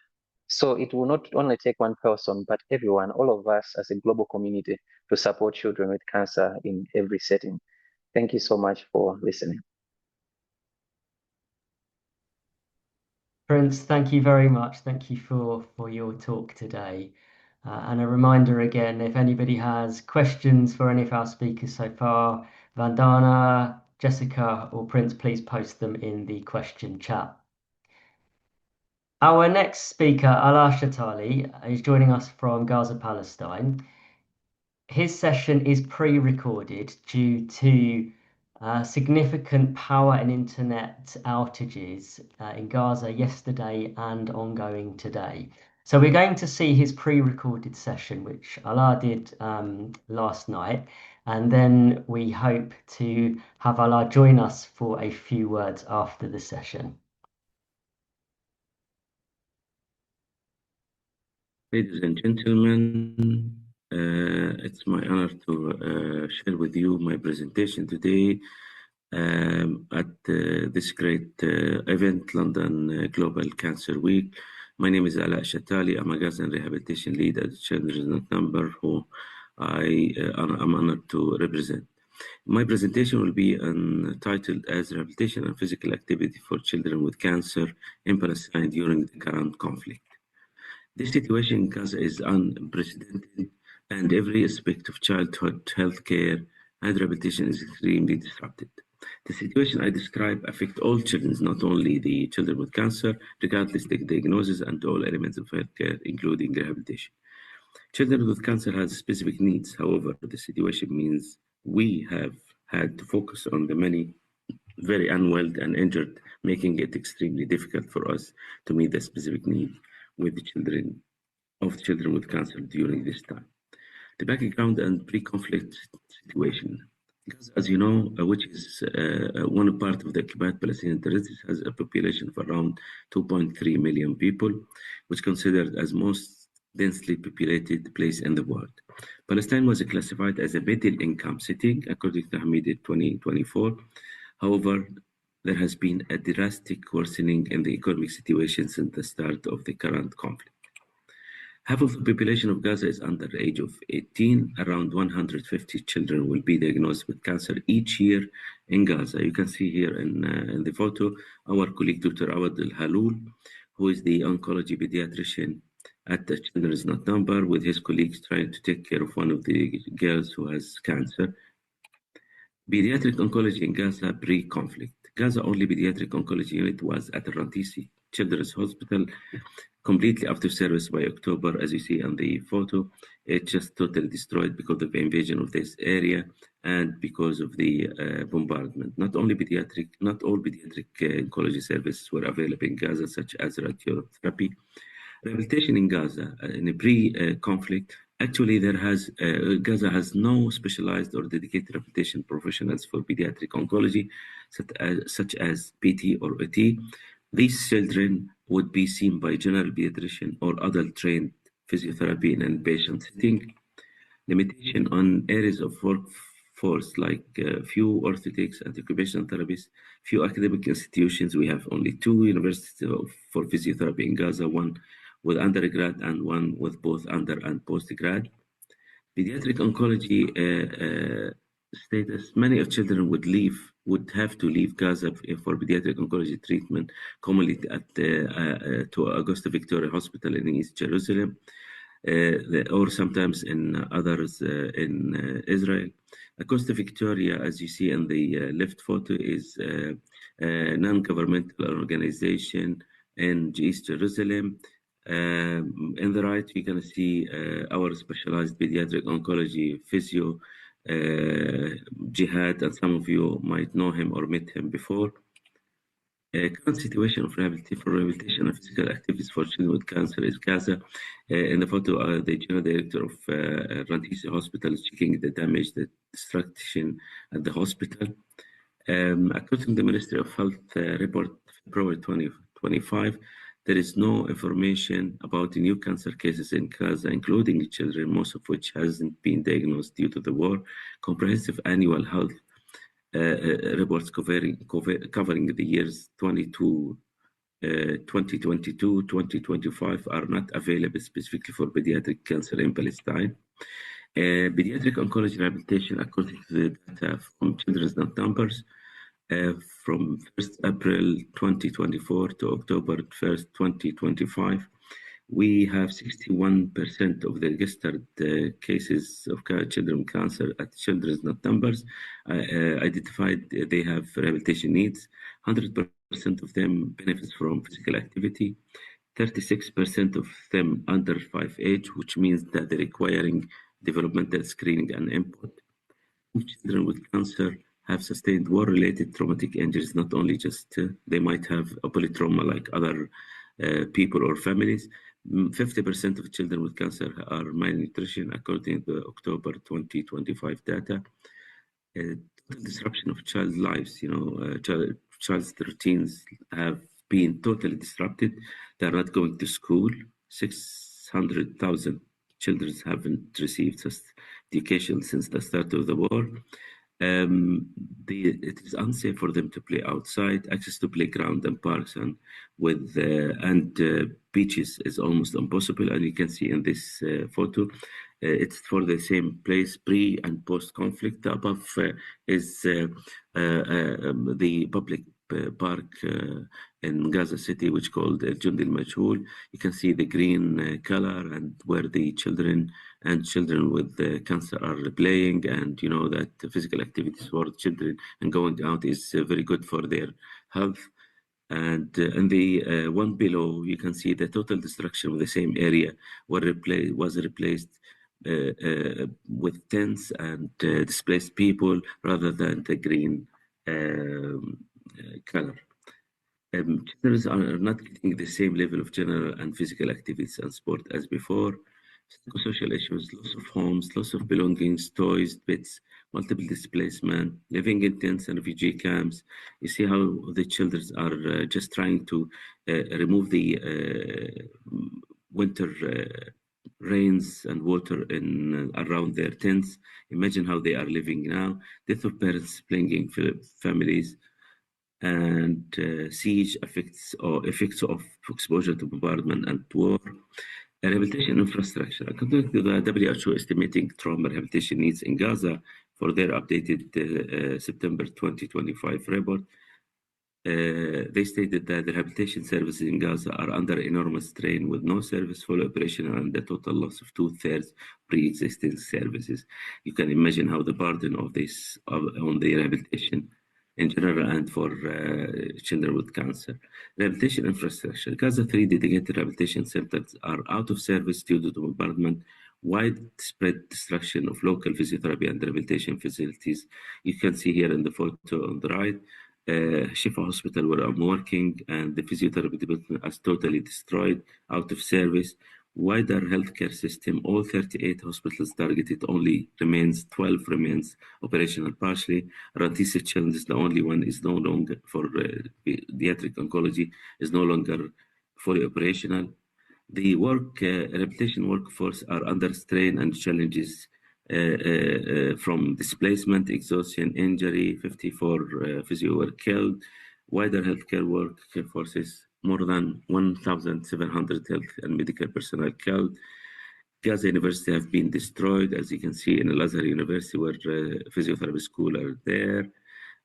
So it will not only take one person, but everyone, all of us as a global community to support children with cancer in every setting. Thank you so much for listening. Prince, thank you very much. Thank you for your talk today. And a reminder again, if anybody has questions for any of our speakers so far, Vandana, Jessica, or Prince, please post them in the question chat. Our next speaker, Alaa Shatali, is joining us from Gaza, Palestine. His session is pre-recorded due to significant power and internet outages in Gaza yesterday and ongoing today. So we're going to see his pre-recorded session, which Alaa did last night, and then we hope to have Alaa join us for a few words after the session. Ladies and gentlemen, it's my honor to share with you my presentation today at this great event, London Global Cancer Week. My name is Alaa Shatali. I'm a Gazan Rehabilitation Lead at Children's Number, who I'm honored to represent. My presentation will be titled as Rehabilitation and Physical Activity for Children with Cancer in Palestine during the current conflict. This situation in Gaza is unprecedented, and every aspect of childhood healthcare and rehabilitation is extremely disrupted. The situation I describe affects all children, not only the children with cancer, regardless of the diagnosis, and all elements of healthcare, including rehabilitation. Children with cancer have specific needs. However, the situation means we have had to focus on the many very unwell and injured, making it extremely difficult for us to meet the specific needs with the children with cancer during this time. The background and pre-conflict situation. Gaza, as you know, which is one part of the occupied Palestinian territories, has a population of around 2.3 million people, which is considered as most densely populated place in the world. Palestine was classified as a middle-income city according to Hamid 2024. However, there has been a drastic worsening in the economic situation since the start of the current conflict. Half of the population of Gaza is under the age of 18. Around 150 children will be diagnosed with cancer each year in Gaza. You can see here in the photo our colleague Dr. Awad Al-Haloul, who is the oncology pediatrician at the Children's Number, with his colleagues trying to take care of one of the girls who has cancer. Pediatric oncology in Gaza pre-conflict. Gaza only pediatric oncology unit was at Rantisi Children's Hospital, completely out of service by October. As you see on the photo, it just totally destroyed because of the invasion of this area and because of the bombardment. Not all pediatric oncology services were available in Gaza, such as radiotherapy, Rehabilitation in Gaza in a pre-conflict. Actually, Gaza has no specialized or dedicated rehabilitation professionals for pediatric oncology, such as PT or OT. These children would be seen by general pediatrician or adult trained physiotherapy in an inpatient setting. Limitation on areas of workforce like few orthopedics and occupational therapists, few academic institutions. We have only 2 universities for physiotherapy in Gaza, one with undergrad and one with both under and postgrad. Pediatric oncology status, many of children would have to leave Gaza for pediatric oncology treatment, commonly at to Augusta Victoria Hospital in East Jerusalem. Or sometimes in others in Israel. Augusta Victoria, as you see in the left photo, is a non-governmental organization in East Jerusalem. In the right, you're going to see our specialized pediatric oncology physio, Jihad, and some of you might know him or met him before. Current situation of rehabilitation of physical activities for children with cancer is Gaza. In the photo, the general director of Rantisi Hospital is checking the damage, the destruction at the hospital. According to the Ministry of Health report, February 2025, there is no information about the new cancer cases in Gaza, including children, most of which hasn't been diagnosed due to the war. Comprehensive annual health reports covering the years 2022-2025 are not available specifically for pediatric cancer in Palestine. Pediatric oncology rehabilitation, according to the data from Children's Numbers, from 1st April 2024 to October 1st, 2025, we have 61% of the registered cases of children with cancer at Children's Numbers identified they have rehabilitation needs. 100% of them benefits from physical activity. 36% of them under 5 age, which means that they're requiring developmental screening and input. Children with cancer have sustained war-related traumatic injuries, not only just they might have a polytrauma like other people or families. 50% of children with cancer are malnutrition, according to the October 2025 data. Total disruption of child lives, child's routines have been totally disrupted. They're not going to school. 600,000 children haven't received education since the start of the war. It is unsafe for them to play outside. Access to playground and parks and beaches is almost impossible. And you can see in this photo, it's for the same place pre and post conflict. The above is the public park in Gaza City, which called Jund al-Majhoul. You can see the green color and where the children with cancer are playing, and you know that physical activities for children and going out is very good for their health. And in the one below, you can see the total destruction of the same area was replaced with tents and displaced people rather than the green color. Children are not getting the same level of general and physical activities and sport as before. Social issues, loss of homes, loss of belongings, toys, pets, multiple displacement, living in tents and refugee camps. You see how the children are just trying to remove the winter rains and water in around their tents. Imagine how they are living now. Death of parents, clinging families, and siege effects of exposure to bombardment and war. Rehabilitation infrastructure. According to the WHO estimating trauma rehabilitation needs in Gaza for their updated September 2025 report, they stated that the rehabilitation services in Gaza are under enormous strain with no service fully operational and the total loss of 2/3 pre-existing services. You can imagine how the burden of this on the rehabilitation in general and for children with cancer. Rehabilitation infrastructure. Gaza 3 dedicated rehabilitation centers are out of service due to the bombardment, widespread destruction of local physiotherapy and rehabilitation facilities. You can see here in the photo on the right, Shifa Hospital, where I'm working, and the physiotherapy department is totally destroyed, out of service. Wider healthcare system, all 38 hospitals targeted, only remains 12 remains operational partially. Rantisi Children's is the only one is no longer for pediatric oncology is no longer fully operational. The rehabilitation workforce are under strain and challenges from displacement, exhaustion, injury. 54 physio were killed. Wider healthcare workforces, more than 1,700 health and medical personnel killed. Gaza University have been destroyed, as you can see in Al-Azhar University, where physiotherapy school are there.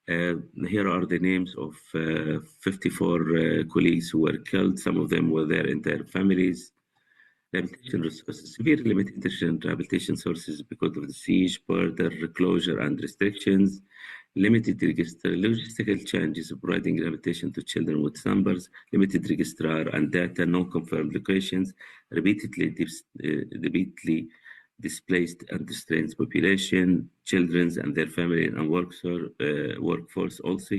Here are the names of 54 colleagues who were killed. Some of them were there in their families. Rehabilitation resources, severely limited rehabilitation sources because of the siege, border closure and restrictions, limited logistical challenges of providing rehabilitation to children with numbers, limited registrar and data, non-confirmed locations, repeatedly displaced and distressed population, children and their family and workforce also,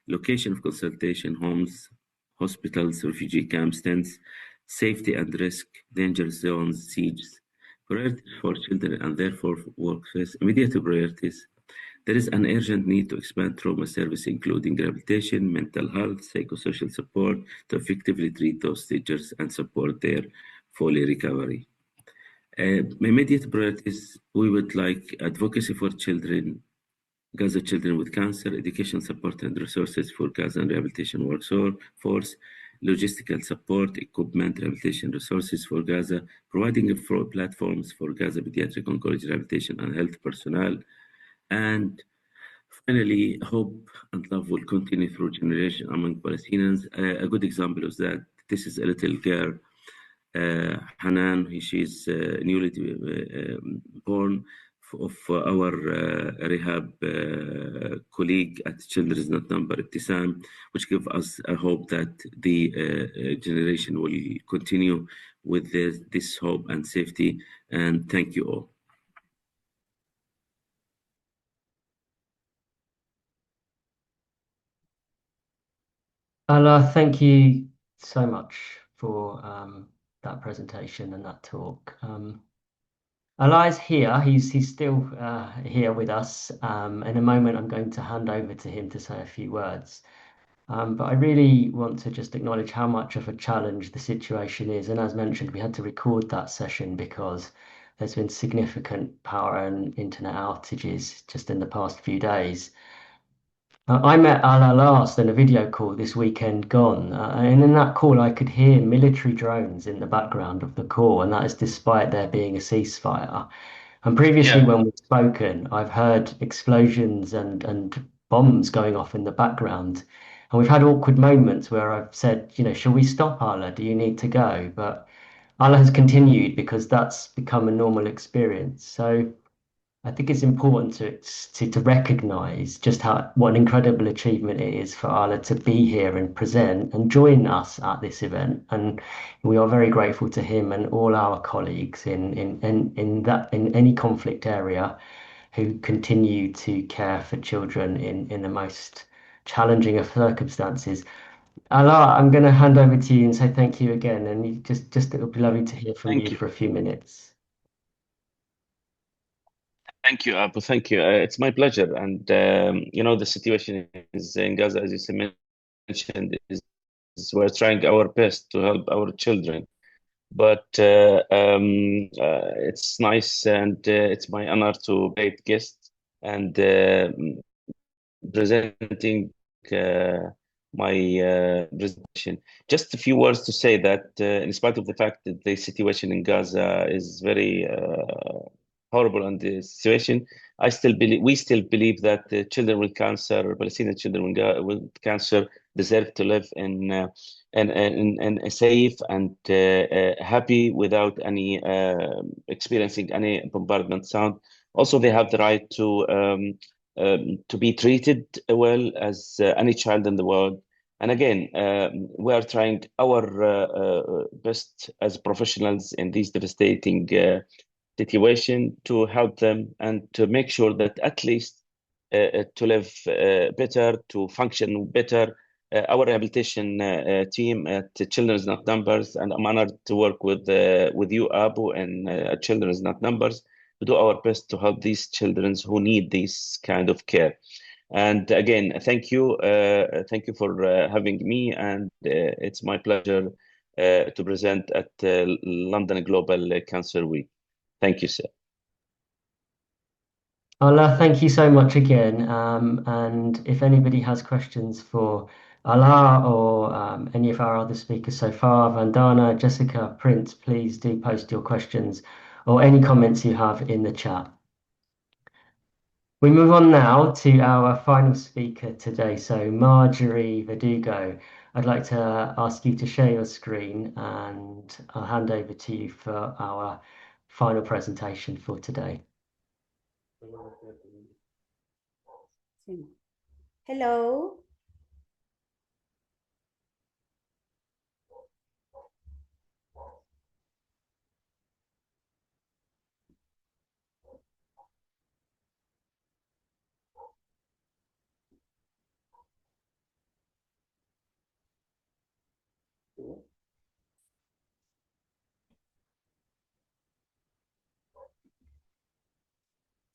location of consultation homes, hospitals, refugee camps, tents, safety and risk, danger zones, sieges, priorities for children and therefore workforce, immediate priorities. There is an urgent need to expand trauma service, including rehabilitation, mental health, psychosocial support, to effectively treat those stagers and support their fully recovery. Immediate priorities, we would like advocacy for children, Gaza children with cancer, education support and resources for Gaza and rehabilitation workforce, logistical support, equipment, rehabilitation resources for Gaza, providing platforms for Gaza pediatric oncology rehabilitation and health personnel, and finally, hope and love will continue through generation among Palestinians. A good example is that this is a little girl, Hanan. She's newly born of our rehab colleague at Children's Not Number, Ibtisam, which gives us a hope that the generation will continue with this hope and safety. And thank you all. Ala, thank you so much for that presentation and that talk. Ala is here. He's still here with us. In a moment, I'm going to hand over to him to say a few words. But I really want to just acknowledge how much of a challenge the situation is. And as mentioned, we had to record that session because there's been significant power and internet outages just in the past few days. I met Ala last in a video call this weekend gone, and in that call I could hear military drones in the background of the call, and that is despite there being a ceasefire. And previously, when we've spoken, I've heard explosions and bombs going off in the background, and we've had awkward moments where I've said, shall we stop, Ala? Do you need to go? But Ala has continued because that's become a normal experience. So I think it's important to recognize just what an incredible achievement it is for Ala to be here and present and join us at this event. And we are very grateful to him and all our colleagues in any conflict area who continue to care for children in the most challenging of circumstances. Ala, I'm going to hand over to you and say thank you again. And it would be lovely to hear from you for a few minutes. Thank you, Abu. Thank you. It's my pleasure. And, the situation is in Gaza, as you mentioned, is we're trying our best to help our children. But it's nice and it's my honor to be a guest and presenting my presentation. Just a few words to say that in spite of the fact that the situation in Gaza is very horrible and the situation, we still believe that the children with cancer, Palestinian children with cancer, deserve to live in a safe and happy without any experiencing any bombardment sound. Also, they have the right to be treated well as any child in the world. And again, we are trying our best as professionals in these devastating situation to help them and to make sure that at least to live better, to function better. Our rehabilitation team at Children's Not Numbers, and I'm honored to work with you, Abu, and Children's Not Numbers, to do our best to help these children who need this kind of care. And again, thank you for having me, and it's my pleasure to present at London Global Cancer Week. Thank you, sir. Allah, thank you so much again. And if anybody has questions for Allah or any of our other speakers so far, Vandana, Jessica, Prince, please do post your questions or any comments you have in the chat. We move on now to our final speaker today. So Marjorie Verdugo, I'd like to ask you to share your screen and I'll hand over to you for our final presentation for today. Hello.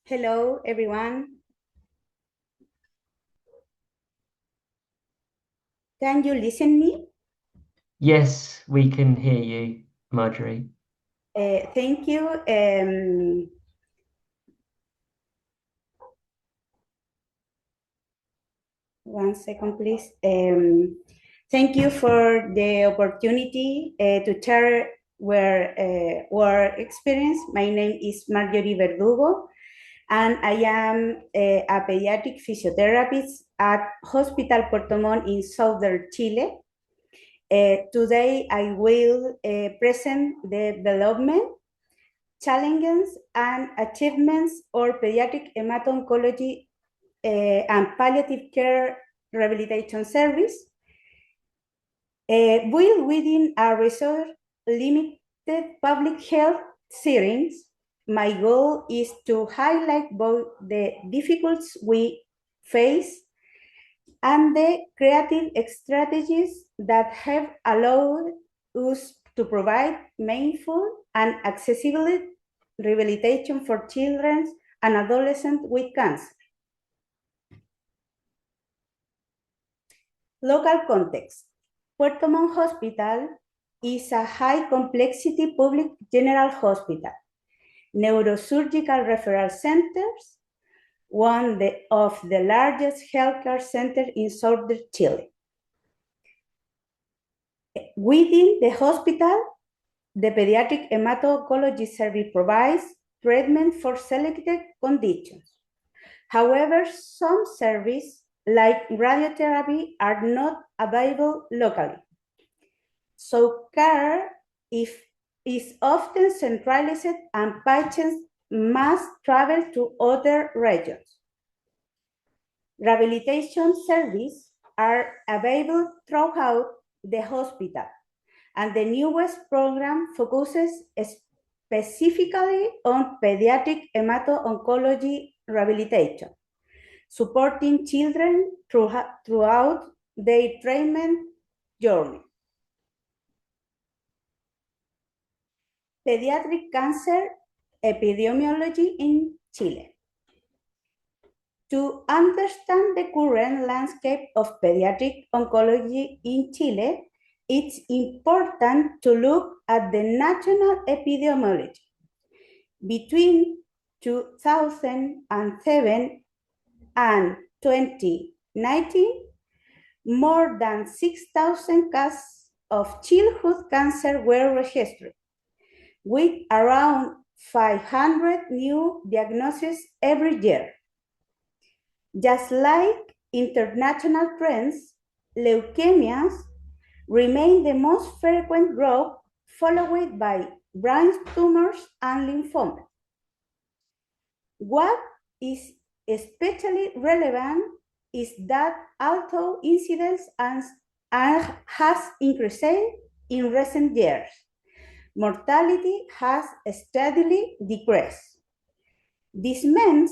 Hello, everyone. Can you listen me? Yes, we can hear you, Marjorie. Thank you. One second, please. Thank you for the opportunity to share our experience. My name is Marjorie Verdugo, and I am a pediatric physiotherapist at Hospital Puerto Montt in southern Chile. Today, I will present the development, challenges, and achievements of pediatric hemato-oncology and palliative care rehabilitation service. While within a resource-limited public health settings, my goal is to highlight both the difficulties we face and the creative strategies that have allowed us to provide meaningful and accessible rehabilitation for children and adolescents with cancer. Local context. Puerto Montt Hospital is a high complexity public general hospital, neurosurgical referral centers, one of the largest healthcare centers in southern Chile. Within the hospital, the pediatric hemato-oncology service provides treatment for selected conditions. However, some services, like radiotherapy, are not available locally. So care is often centralized and patients must travel to other regions. Rehabilitation services are available throughout the hospital, and the newest program focuses specifically on pediatric hemato-oncology rehabilitation, supporting children throughout their treatment journey. Pediatric cancer epidemiology in Chile. To understand the current landscape of pediatric oncology in Chile, it's important to look at the national epidemiology. Between 2007 and 2019, more than 6,000 cases of childhood cancer were registered, with around 500 new diagnoses every year. Just like international trends, leukemias remain the most frequent group, followed by brain tumors and lymphoma. What is especially relevant is that although incidence has increased in recent years, mortality has steadily decreased. This means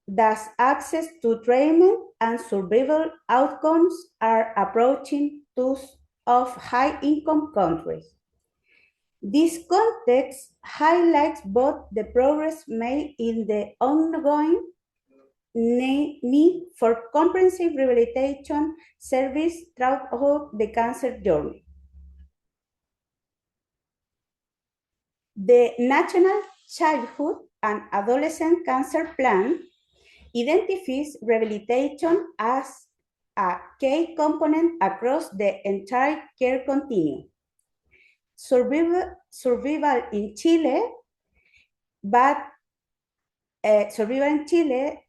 thus access to treatment and survival outcomes are approaching those of high-income countries. This context highlights both the progress made in the ongoing need for comprehensive rehabilitation service throughout the cancer journey. The National Childhood and Adolescent Cancer Plan identifies rehabilitation as a key component across the entire care continuum. Survival in Chile,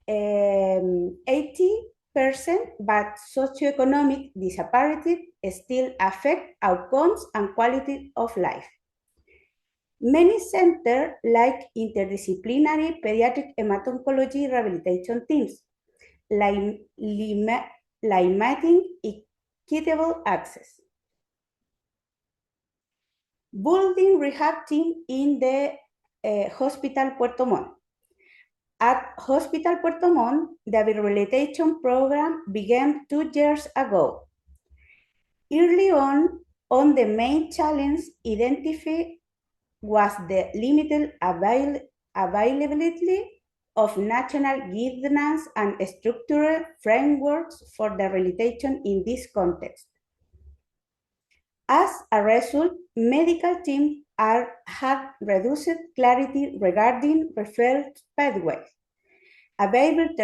80%, but socio-economic disparities still affect outcomes and quality of life. Many centers like interdisciplinary pediatric hemato-oncology rehabilitation teams, limiting equitable access. Building rehab team in the Hospital Puerto Montt. At Hospital Puerto Montt, the rehabilitation program began 2 years ago. Early on the main challenge identified was the limited availability of national guidelines and structural frameworks for the rehabilitation in this context. As a result, medical teams have reduced clarity regarding referral pathways, available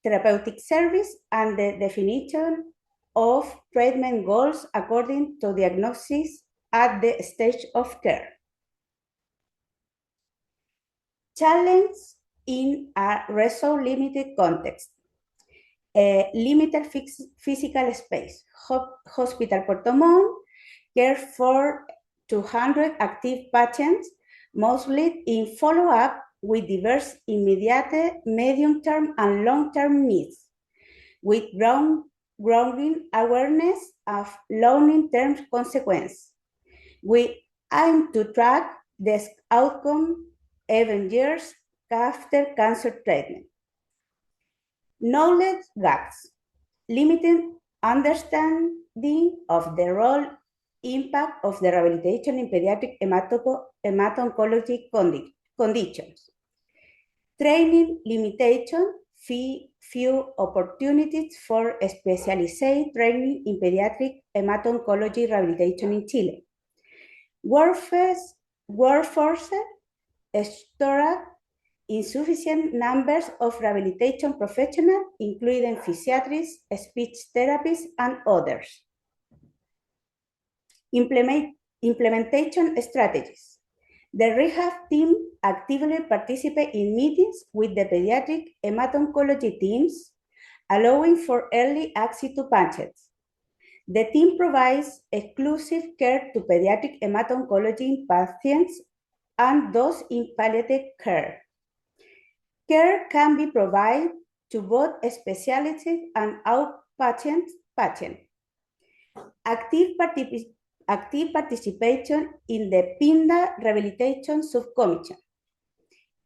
therapeutic service, and the definition of treatment goals according to diagnosis at the stage of care. Challenge in a resource-limited context. Limited physical space. Hospital Puerto Montt cares for 200 active patients, mostly in follow-up with diverse immediate, medium-term, and long-term needs, with grounding awareness of long-term consequences. We aim to track this outcome even years after cancer treatment. Knowledge gaps, limited understanding of the role impact of the rehabilitation in pediatric hemato-oncology conditions. Training limitation, few opportunities for specialized training in pediatric hemato-oncology rehabilitation in Chile. Workforce storage, insufficient numbers of rehabilitation professionals, including physiatrists, speech therapists, and others. Implementation strategies. The rehab team actively participate in meetings with the pediatric hemato-oncology teams, allowing for early access to patients. The team provides exclusive care to pediatric hemato-oncology patients and those in palliative care. Care can be provided to both specialists and outpatient patients. Active participation in the PINDA Rehabilitation Subcommission.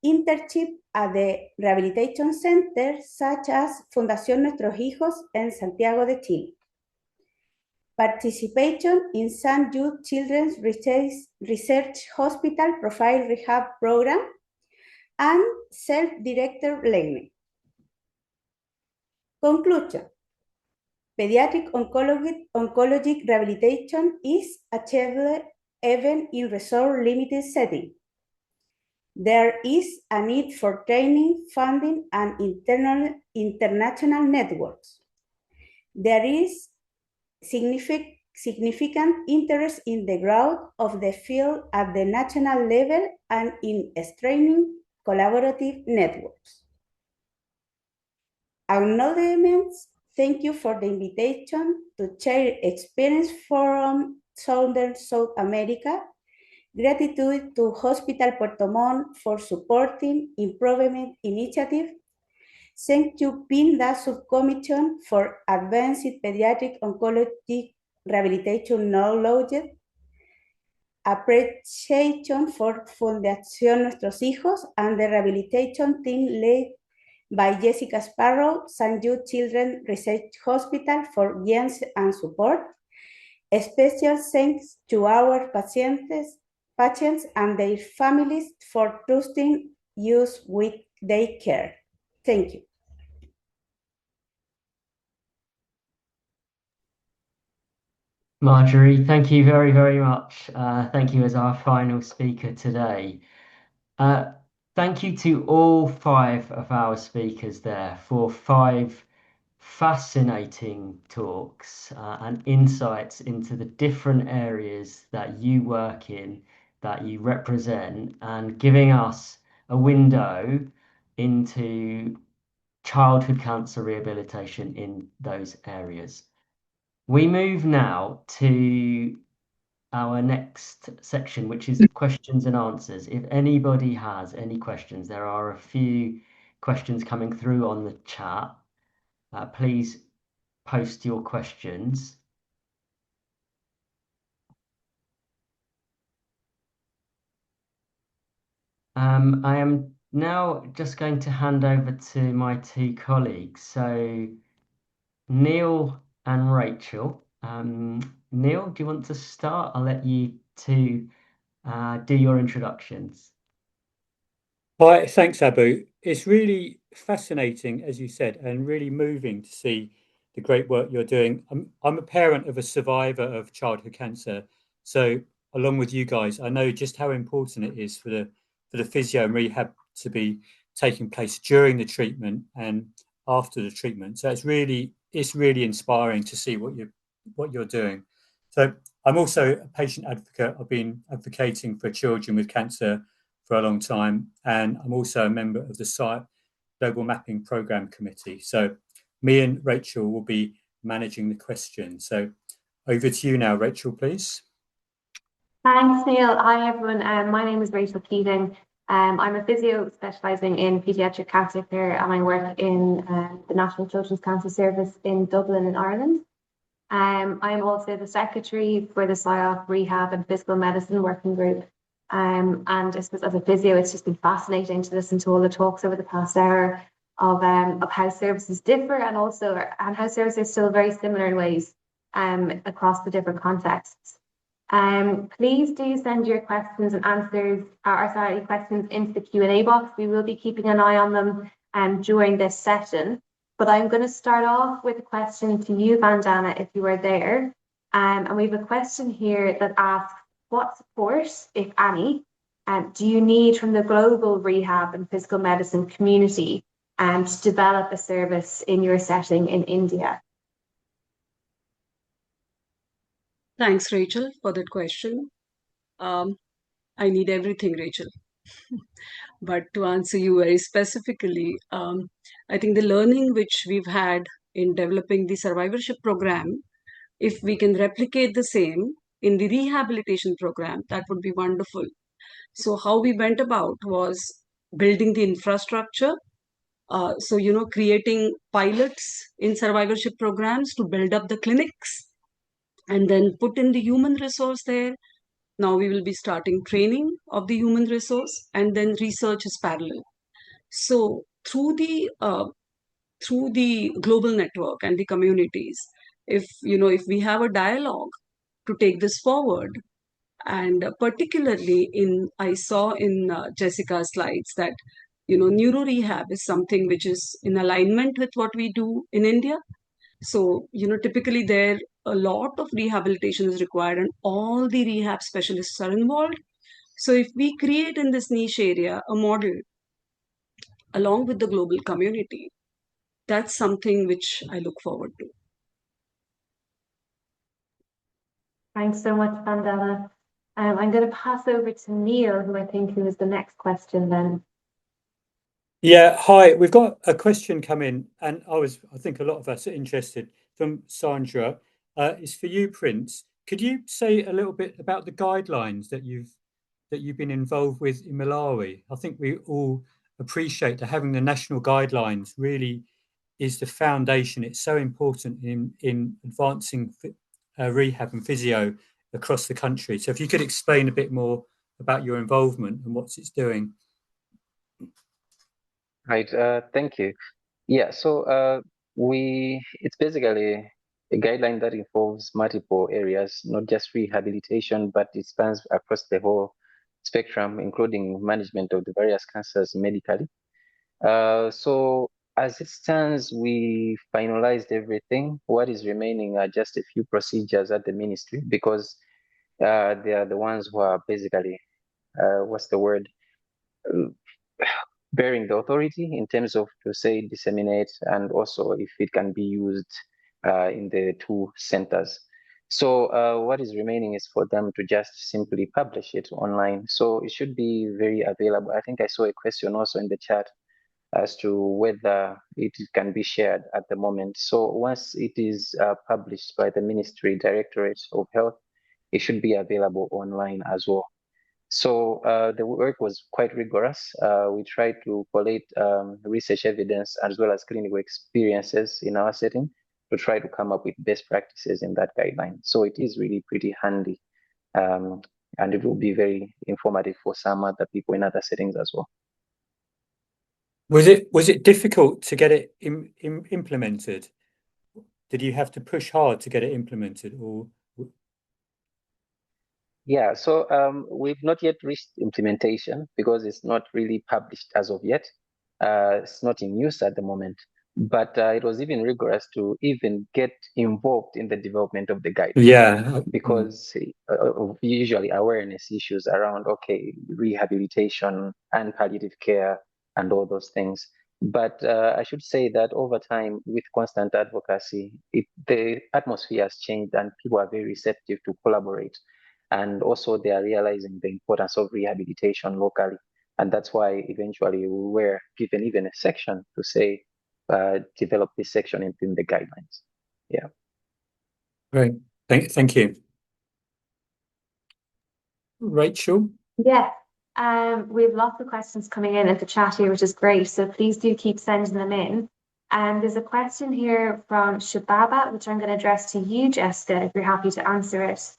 Internship at the rehabilitation centers such as Fundación Nuestros Hijos en Santiago de Chile. Participation in St. Jude Children's Research Hospital Profile Rehab Program and self-directed learning. Conclusion. Pediatric oncology rehabilitation is achievable even in resource-limited settings. There is a need for training, funding, and international networks. There is significant interest in the growth of the field at the national level and in strengthening collaborative networks. Acknowledgements. Thank you for the invitation to share experience from Southern South America. Gratitude to Hospital Puerto Montt for supporting improvement initiative. Thank you PINDA Subcommission for Advanced Pediatric Oncology Rehabilitation Knowledge. Appreciation for Fundación Nuestros Hijos and the rehabilitation team led by Jessica Sparrow, St. Jude Children's Research Hospital for guidance and support. A special thanks to our patients and their families for trusting us with their care. Thank you. Marjorie, thank you very, very much. Thank you as our final speaker today. Thank you to all 5 of our speakers there for 5 fascinating talks and insights into the different areas that you work in, that you represent, and giving us a window into childhood cancer rehabilitation in those areas. We move now to our next section, which is questions and answers. If anybody has any questions, there are a few questions coming through on the chat. Please post your questions. I am now just going to hand over to my 2 colleagues. So Neil and Rachel. Neil, do you want to start? I'll let you 2 do your introductions. Hi, thanks, Abu. It's really fascinating, as you said, and really moving to see the great work you're doing. I'm a parent of a survivor of childhood cancer, so along with you guys, I know just how important it is for the physio and rehab to be taking place during the treatment and after the treatment. So it's really inspiring to see what you're doing. So I'm also a patient advocate. I've been advocating for children with cancer for a long time, and I'm also a member of the site Global Mapping Programme Committee. So me and Rachel will be managing the questions. So over to you now, Rachel, please. Thanks, Neil. Hi, everyone. My name is Rachel Keating. I'm a physio specialising in paediatric cancer care, and I work in the National Children's Cancer Service in Dublin in Ireland. I'm also the secretary for the SIOP Rehab and Physical Medicine Working Group. And I suppose as a physio, it's just been fascinating to listen to all the talks over the past hour of how services differ and how services are still very similar in ways across the different contexts. Please do send your questions and answers, questions into the Q&A box. We will be keeping an eye on them during this session. But I'm going to start off with a question to you, Vandana, if you are there. And we have a question here that asks, what support, if any, do you need from the global rehab and physical medicine community to develop a service in your setting in India? Thanks, Rachel, for that question. I need everything, Rachel. But to answer you very specifically, I think the learning which we've had in developing the survivorship program, if we can replicate the same in the rehabilitation program, that would be wonderful. So how we went about was building the infrastructure. Creating pilots in survivorship programs to build up the clinics and then put in the human resource there. Now we will be starting training of the human resource, and then research is parallel. So through the global network and the communities, if we have a dialogue to take this forward, and particularly I saw in Jessica's slides that neuro rehab is something which is in alignment with what we do in India. So typically there a lot of rehabilitation is required, and all the rehab specialists are involved. So if we create in this niche area a model along with the global community, that's something which I look forward to. Thanks so much, Vandana. I'm going to pass over to Neil, who I think is the next question then. Yeah, hi. We've got a question come in, and I think a lot of us are interested, from Sandra. It's for you, Prince. Could you say a little bit about the guidelines that you've been involved with in Malawi? I think we all appreciate that having the national guidelines really is the foundation. It's so important in advancing rehab and physio across the country. So if you could explain a bit more about your involvement and what it's doing. Right. Thank you. Yeah. So it's basically a guideline that involves multiple areas, not just rehabilitation, but it spans across the whole spectrum, including management of the various cancers medically. So as it stands, we finalized everything. What is remaining are just a few procedures at the ministry because they are the ones who are basically, what's the word? Uh, Bearing the authority in terms of to say disseminate and also if it can be used in the two centers. So what is remaining is for them to just simply publish it online. So it should be very available. I think I saw a question also in the chat as to whether it can be shared at the moment. So once it is published by the Ministry Directorate of Health, it should be available online as well. So the work was quite rigorous. We tried to collate research evidence as well as clinical experiences in our setting to try to come up with best practices in that guideline. So it is really pretty handy, um, and it will be very informative for some other people in other settings as well. Was it difficult to get it implemented? Did you have to push hard to get it implemented, or? Yeah, so we've not yet reached implementation because it's not really published as of yet. It's not in use at the moment, but it was even rigorous to even get involved in the development of the guide. Yeah. Because of usually awareness issues around, okay, rehabilitation and palliative care and all those things. But I should say that over time, with constant advocacy, the atmosphere has changed and people are very receptive to collaborate. And also they are realizing the importance of rehabilitation locally. And that's why eventually we were given even a section to say, develop this section in the guidelines. Yeah. Great. Thank you. Rachel? Yeah. We have lots of questions coming in at the chat here, which is great. So please do keep sending them in. And there's a question here from Shababa, which I'm going to address to you, Jessica, if you're happy to answer it.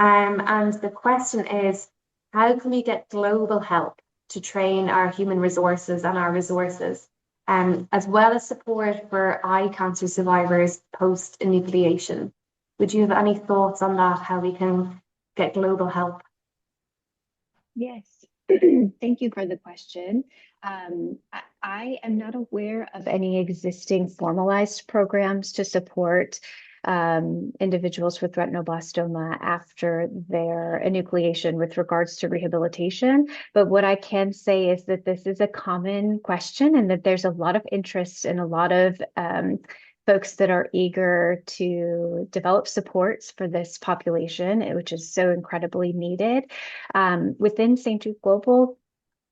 And the question is, how can we get global help to train our human resources and our resources, as well as support for eye cancer survivors post-enucleation? Would you have any thoughts on that, how we can get global help? Yes, thank you for the question. I am not aware of any existing formalized programs to support individuals with retinoblastoma after their enucleation with regards to rehabilitation. But what I can say is that this is a common question and that there's a lot of interest and a lot of folks that are eager to develop supports for this population, which is so incredibly needed. Within St. Jude Global,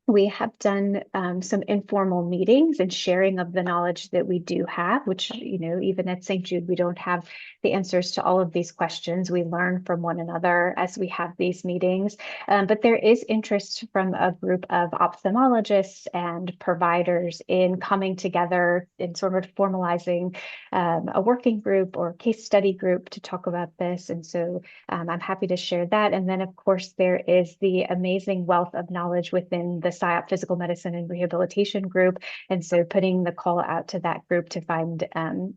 we have done some informal meetings and sharing of the knowledge that we do have, which, you know, even at St. Jude, we don't have the answers to all of these questions. We learn from one another as we have these meetings. But there is interest from a group of ophthalmologists and providers in coming together and sort of formalizing a working group or case study group to talk about this. And so I'm happy to share that. And then, of course, there is the amazing wealth of knowledge within the SIOP Physical Medicine and Rehabilitation group. And so putting the call out to that group to find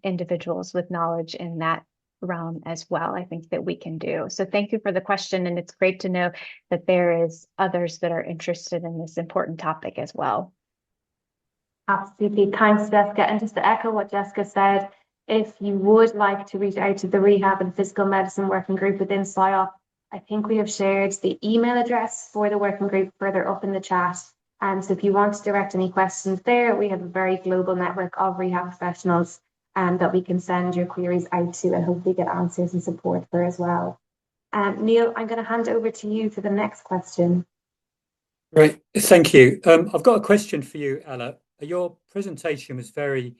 individuals with knowledge in that realm as well, I think that we can do. So thank you for the question. And it's great to know that there is others that are interested in this important topic as well. Absolutely. Thanks, Jessica. And just to echo what Jessica said, if you would like to reach out to the Rehab and Physical Medicine Working Group within SIOP, I think we have shared the email address for the working group further up in the chat. So if you want to direct any questions there, we have a very global network of rehab professionals that we can send your queries out to and hopefully get answers and support for as well. Neil, I'm going to hand over to you for the next question. Right, thank you. I've got a question for you, Ella. Your presentation was very,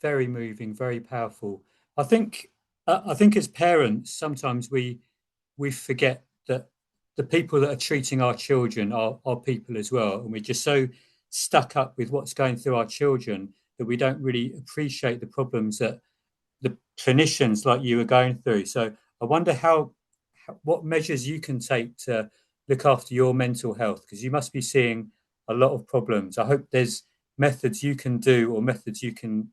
very moving, very powerful. I think as parents, sometimes we forget that the people that are treating our children are people as well. And we're just so stuck up with what's going through our children that we don't really appreciate the problems that the clinicians like you are going through. So I wonder what measures you can take to look after your mental health, because you must be seeing a lot of problems. I hope there's methods you can do, or methods you can,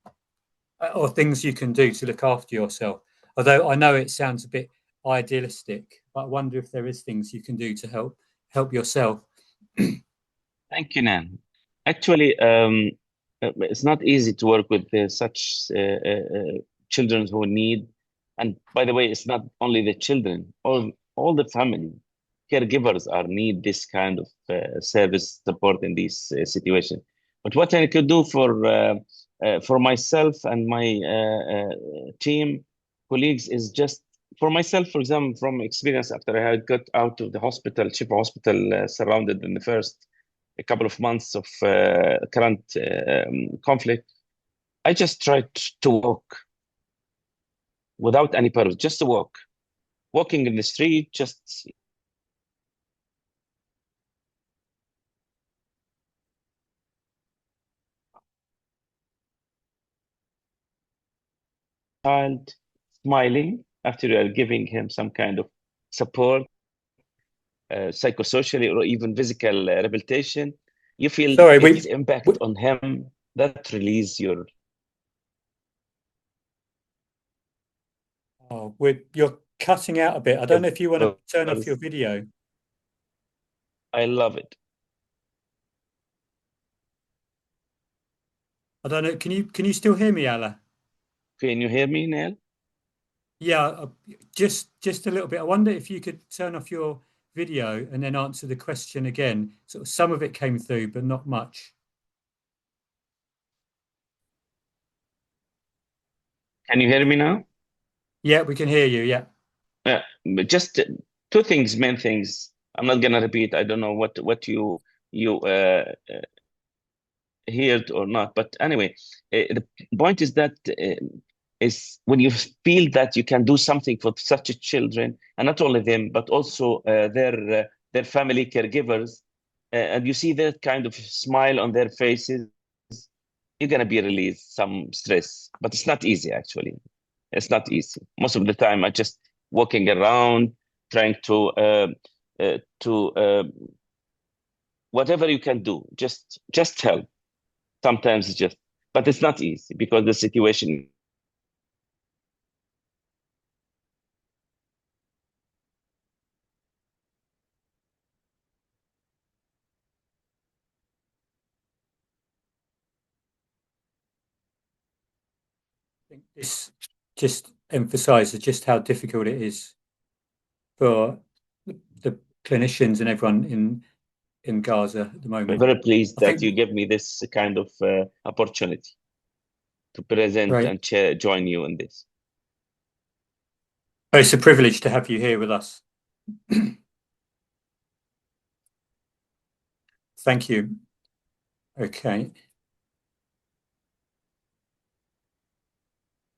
or things you can do to look after yourself. Although I know it sounds a bit idealistic, but I wonder if there is things you can do to help yourself. Thank you, Nan. Actually, it's not easy to work with such children who need. And by the way, it's not only the children, all the family caregivers are need this kind of service support in this situation. But what I could do for myself and my team colleagues is just for myself, for example, from experience after I had got out of the hospital, Chifa Hospital, surrounded in the first a couple of months of current conflict, I just tried to walk without any purpose, just to walk. Walking in the street, just child smiling after you are giving him some kind of support, psychosocially or even physical rehabilitation. You feel Sorry, its impact on him. That release your. Oh, you're cutting out a bit. I don't know if you want to turn off your video. I love it. I don't know. Can you still hear me, Ala? Can you hear me, Neil? Yeah, just a little bit. I wonder if you could turn off your video and then answer the question again. So some of it came through, but not much. Can you hear me now? Yeah, we can hear you. Yeah. Yeah, but just two things, main things. I'm not gonna repeat. I don't know what you heard or not, but anyway, the point is that is when you feel that you can do something for such a children, and not only them, but also their family caregivers, and you see that kind of smile on their faces, you're gonna be released some stress. But it's not easy, actually. It's not easy. Most of the time, I just walking around, trying to whatever you can do, just help. Sometimes it's just, but it's not easy because the situation. I think this just emphasizes just how difficult it is for the clinicians and everyone in Gaza at the I'm moment. very pleased I that think you give me this kind of opportunity to present right. and join you in this. Oh, it's a privilege to have you here with us. Thank you. Okay.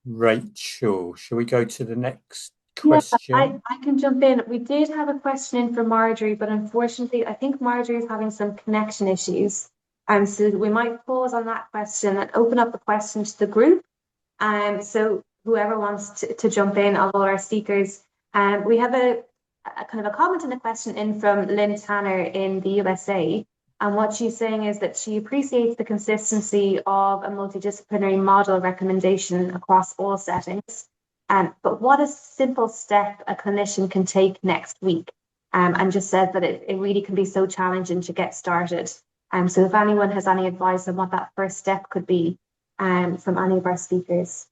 Rachel, shall we go to the next question? Yeah, I can jump in. We did have a question in for Marjorie, but unfortunately, I think Marjorie is having some connection issues. So we might pause on that question and open up the question to the group. So whoever wants to jump in, of all our speakers, we have a kind of a comment and a question in from Lynn Tanner in the USA. And what she's saying is that she appreciates the consistency of a multidisciplinary model recommendation across all settings. But what a simple step a clinician can take next week? And just says that it really can be so challenging to get started. So if anyone has any advice on what that first step could be from any of our speakers.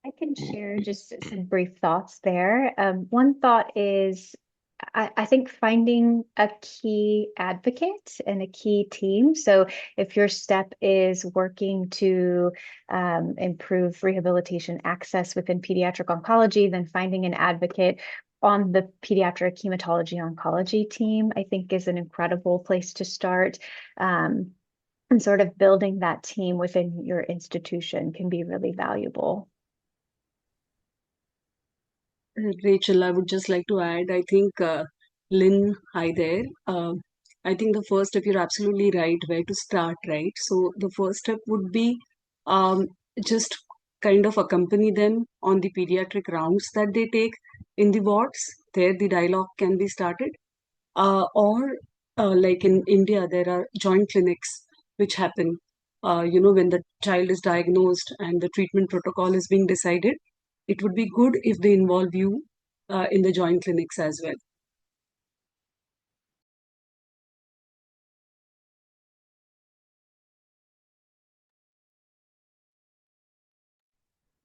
I can share just some brief thoughts there. One thought is I think finding a key advocate and a key team. So if your step is working to improve rehabilitation access within pediatric oncology, then finding an advocate on the pediatric hematology oncology team, I think is an incredible place to start. And sort of building that team within your institution can be really valuable. Rachel, I would just like to add, I think, Lynn, hi there. I think the first step, you're absolutely right, where to start, right? So the first step would be just kind of accompany them on the pediatric rounds that they take in the wards. There, the dialogue can be started. Or like in India, there are joint clinics which happen, when the child is diagnosed and the treatment protocol is being decided. It would be good if they involve you in the joint clinics as well.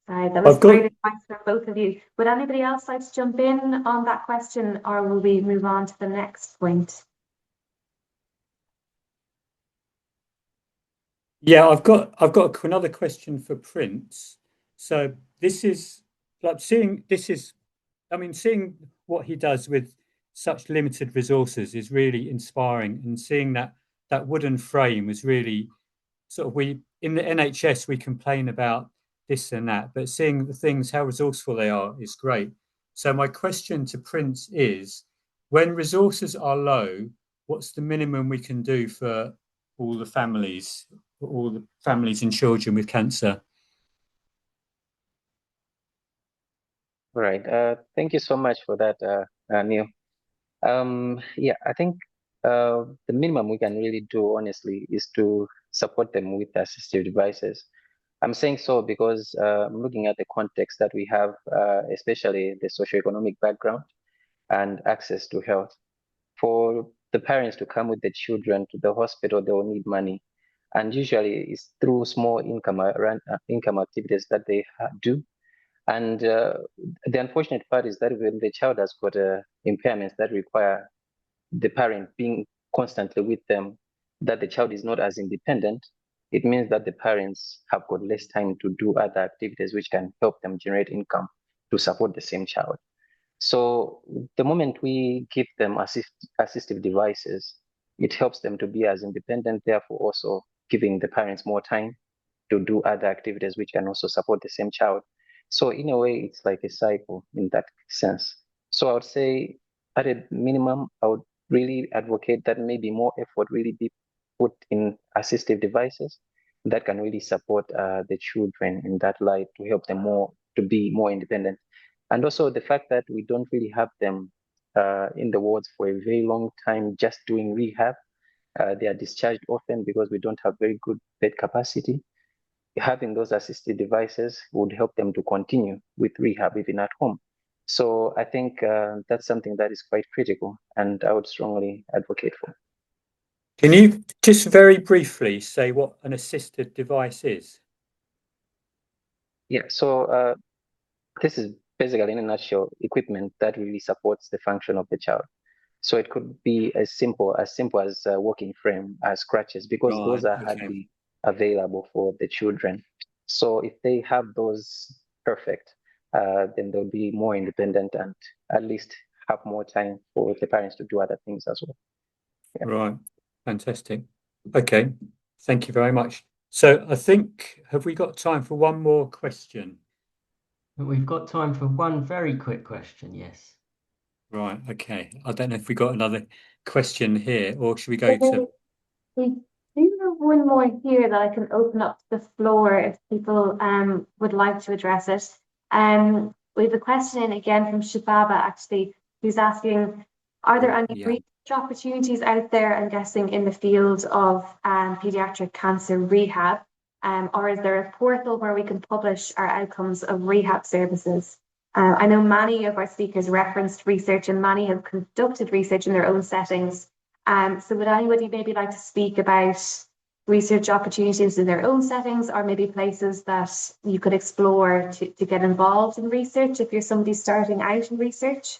That was great advice from both of you. Would anybody else like to jump in on that question, or will we move on to the next point? Yeah, I've got another question for Prince. So this is like seeing what he does with such limited resources is really inspiring, and seeing that wooden frame was really sort of, we in the NHS we complain about this and that, but seeing the things, how resourceful they are, is great. So my question to Prince is, when resources are low, what's the minimum we can do for all the families, and children with cancer? Right. Thank you so much for that, Neil. Yeah, I think the minimum we can really do, honestly, is to support them with assistive devices. I'm saying so because I'm looking at the context that we have, especially the socio-economic background and access to health. For the parents to come with the children to the hospital, they will need money. And usually it's through small income activities that they do. And the unfortunate part is that when the child has got impairments that require the parent being constantly with them, that the child is not as independent, it means that the parents have got less time to do other activities which can help them generate income to support the same child. So the moment we give them assistive devices, it helps them to be as independent, therefore also giving the parents more time to do other activities which can also support the same child. So in a way, it's like a cycle in that sense. So I would say at a minimum, I would really advocate that maybe more effort really be put in assistive devices that can really support the children in that light, to help them more to be more independent. And also the fact that we don't really have them in the wards for a very long time just doing rehab. They are discharged often because we don't have very good bed capacity. Having those assisted devices would help them to continue with rehab even at home. So I think that's something that is quite critical, and I would strongly advocate for. Can you just very briefly say what an assisted device is? Yeah, so this is basically, in a nutshell, equipment that really supports the function of the child. So it could be as simple as a walking frame, as crutches, because those are hardly available for the children. So if they have those perfect, then they'll be more independent and at least have more time for the parents to do other things as well. Yeah. Right, fantastic. Okay, thank you very much. So I think, have we got time for one more question? We've got time for one very quick question, yes. Right, okay. I don't know if we got another question here, or should we go to... We do have one more here that I can open up the floor if people would like to address it. We have a question again from Shababa, actually, who's asking, are there any research opportunities out there, I'm guessing, in the field of pediatric cancer rehab? Or is there a portal where we can publish our outcomes of rehab services? I know many of our speakers referenced research, and many have conducted research in their own settings. So would anybody maybe like to speak about research opportunities in their own settings, or maybe places that you could explore to get involved in research if you're somebody starting out in research?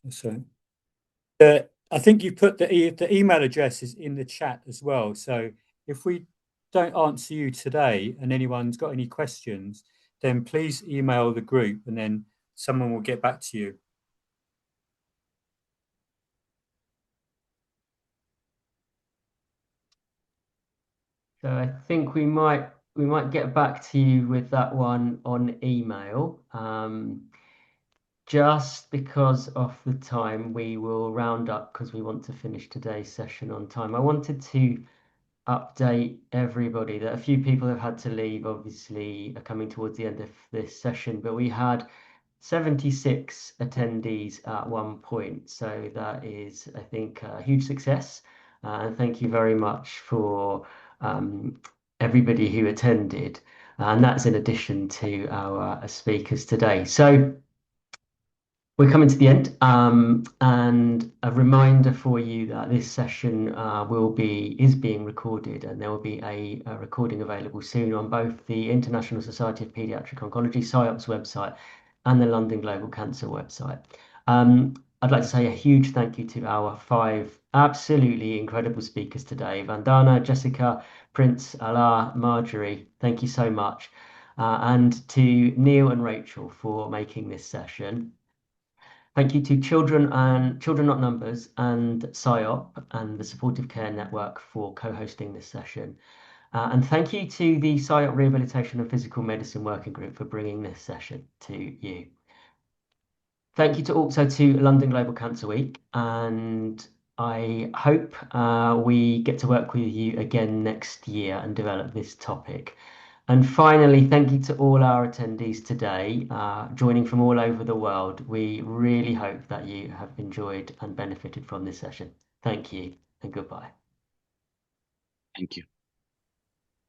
So, I think you put the email addresses in the chat as well. So if we don't answer you today and anyone's got any questions, then please email the group and then someone will get back to you. So I think we might we might get back to you with that one on email. Just because of the time, we will round up because we want to finish today's session on time. I wanted to update everybody that a few people have had to leave, obviously, are coming towards the end of this session, but we had 76 attendees at one point. So that is, I think, a huge success. And thank you very much for everybody who attended. And that's in addition to our speakers today. So we're coming to the end, and a reminder for you that this session is being recorded, and there will be a recording available soon on both the International Society of Paediatric Oncology SciOps website and the London Global Cancer website. I'd like to say a huge thank you to our 5 absolutely incredible speakers today: Vandana, Jessica, Prince, Allah, Marjorie. Thank you so much, and to Neil and Rachel for making this session. Thank you to Children Not Numbers and SciOp and the Supportive Care Network for co-hosting this session. And thank you to the SciOp Rehabilitation and Physical Medicine Working Group for bringing this session to you. Thank you also to London Global Cancer Week, and I hope we get to work with you again next year and develop this topic. And finally, thank you to all our attendees today, joining from all over the world. We really hope that you have enjoyed and benefited from this session. Thank you and goodbye. Thank you.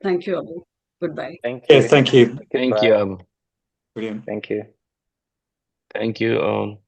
Thank you, Abu. Goodbye. Thank you. Thank you. Thank you, Goodbye. Abu. Brilliant. Thank you. Thank you.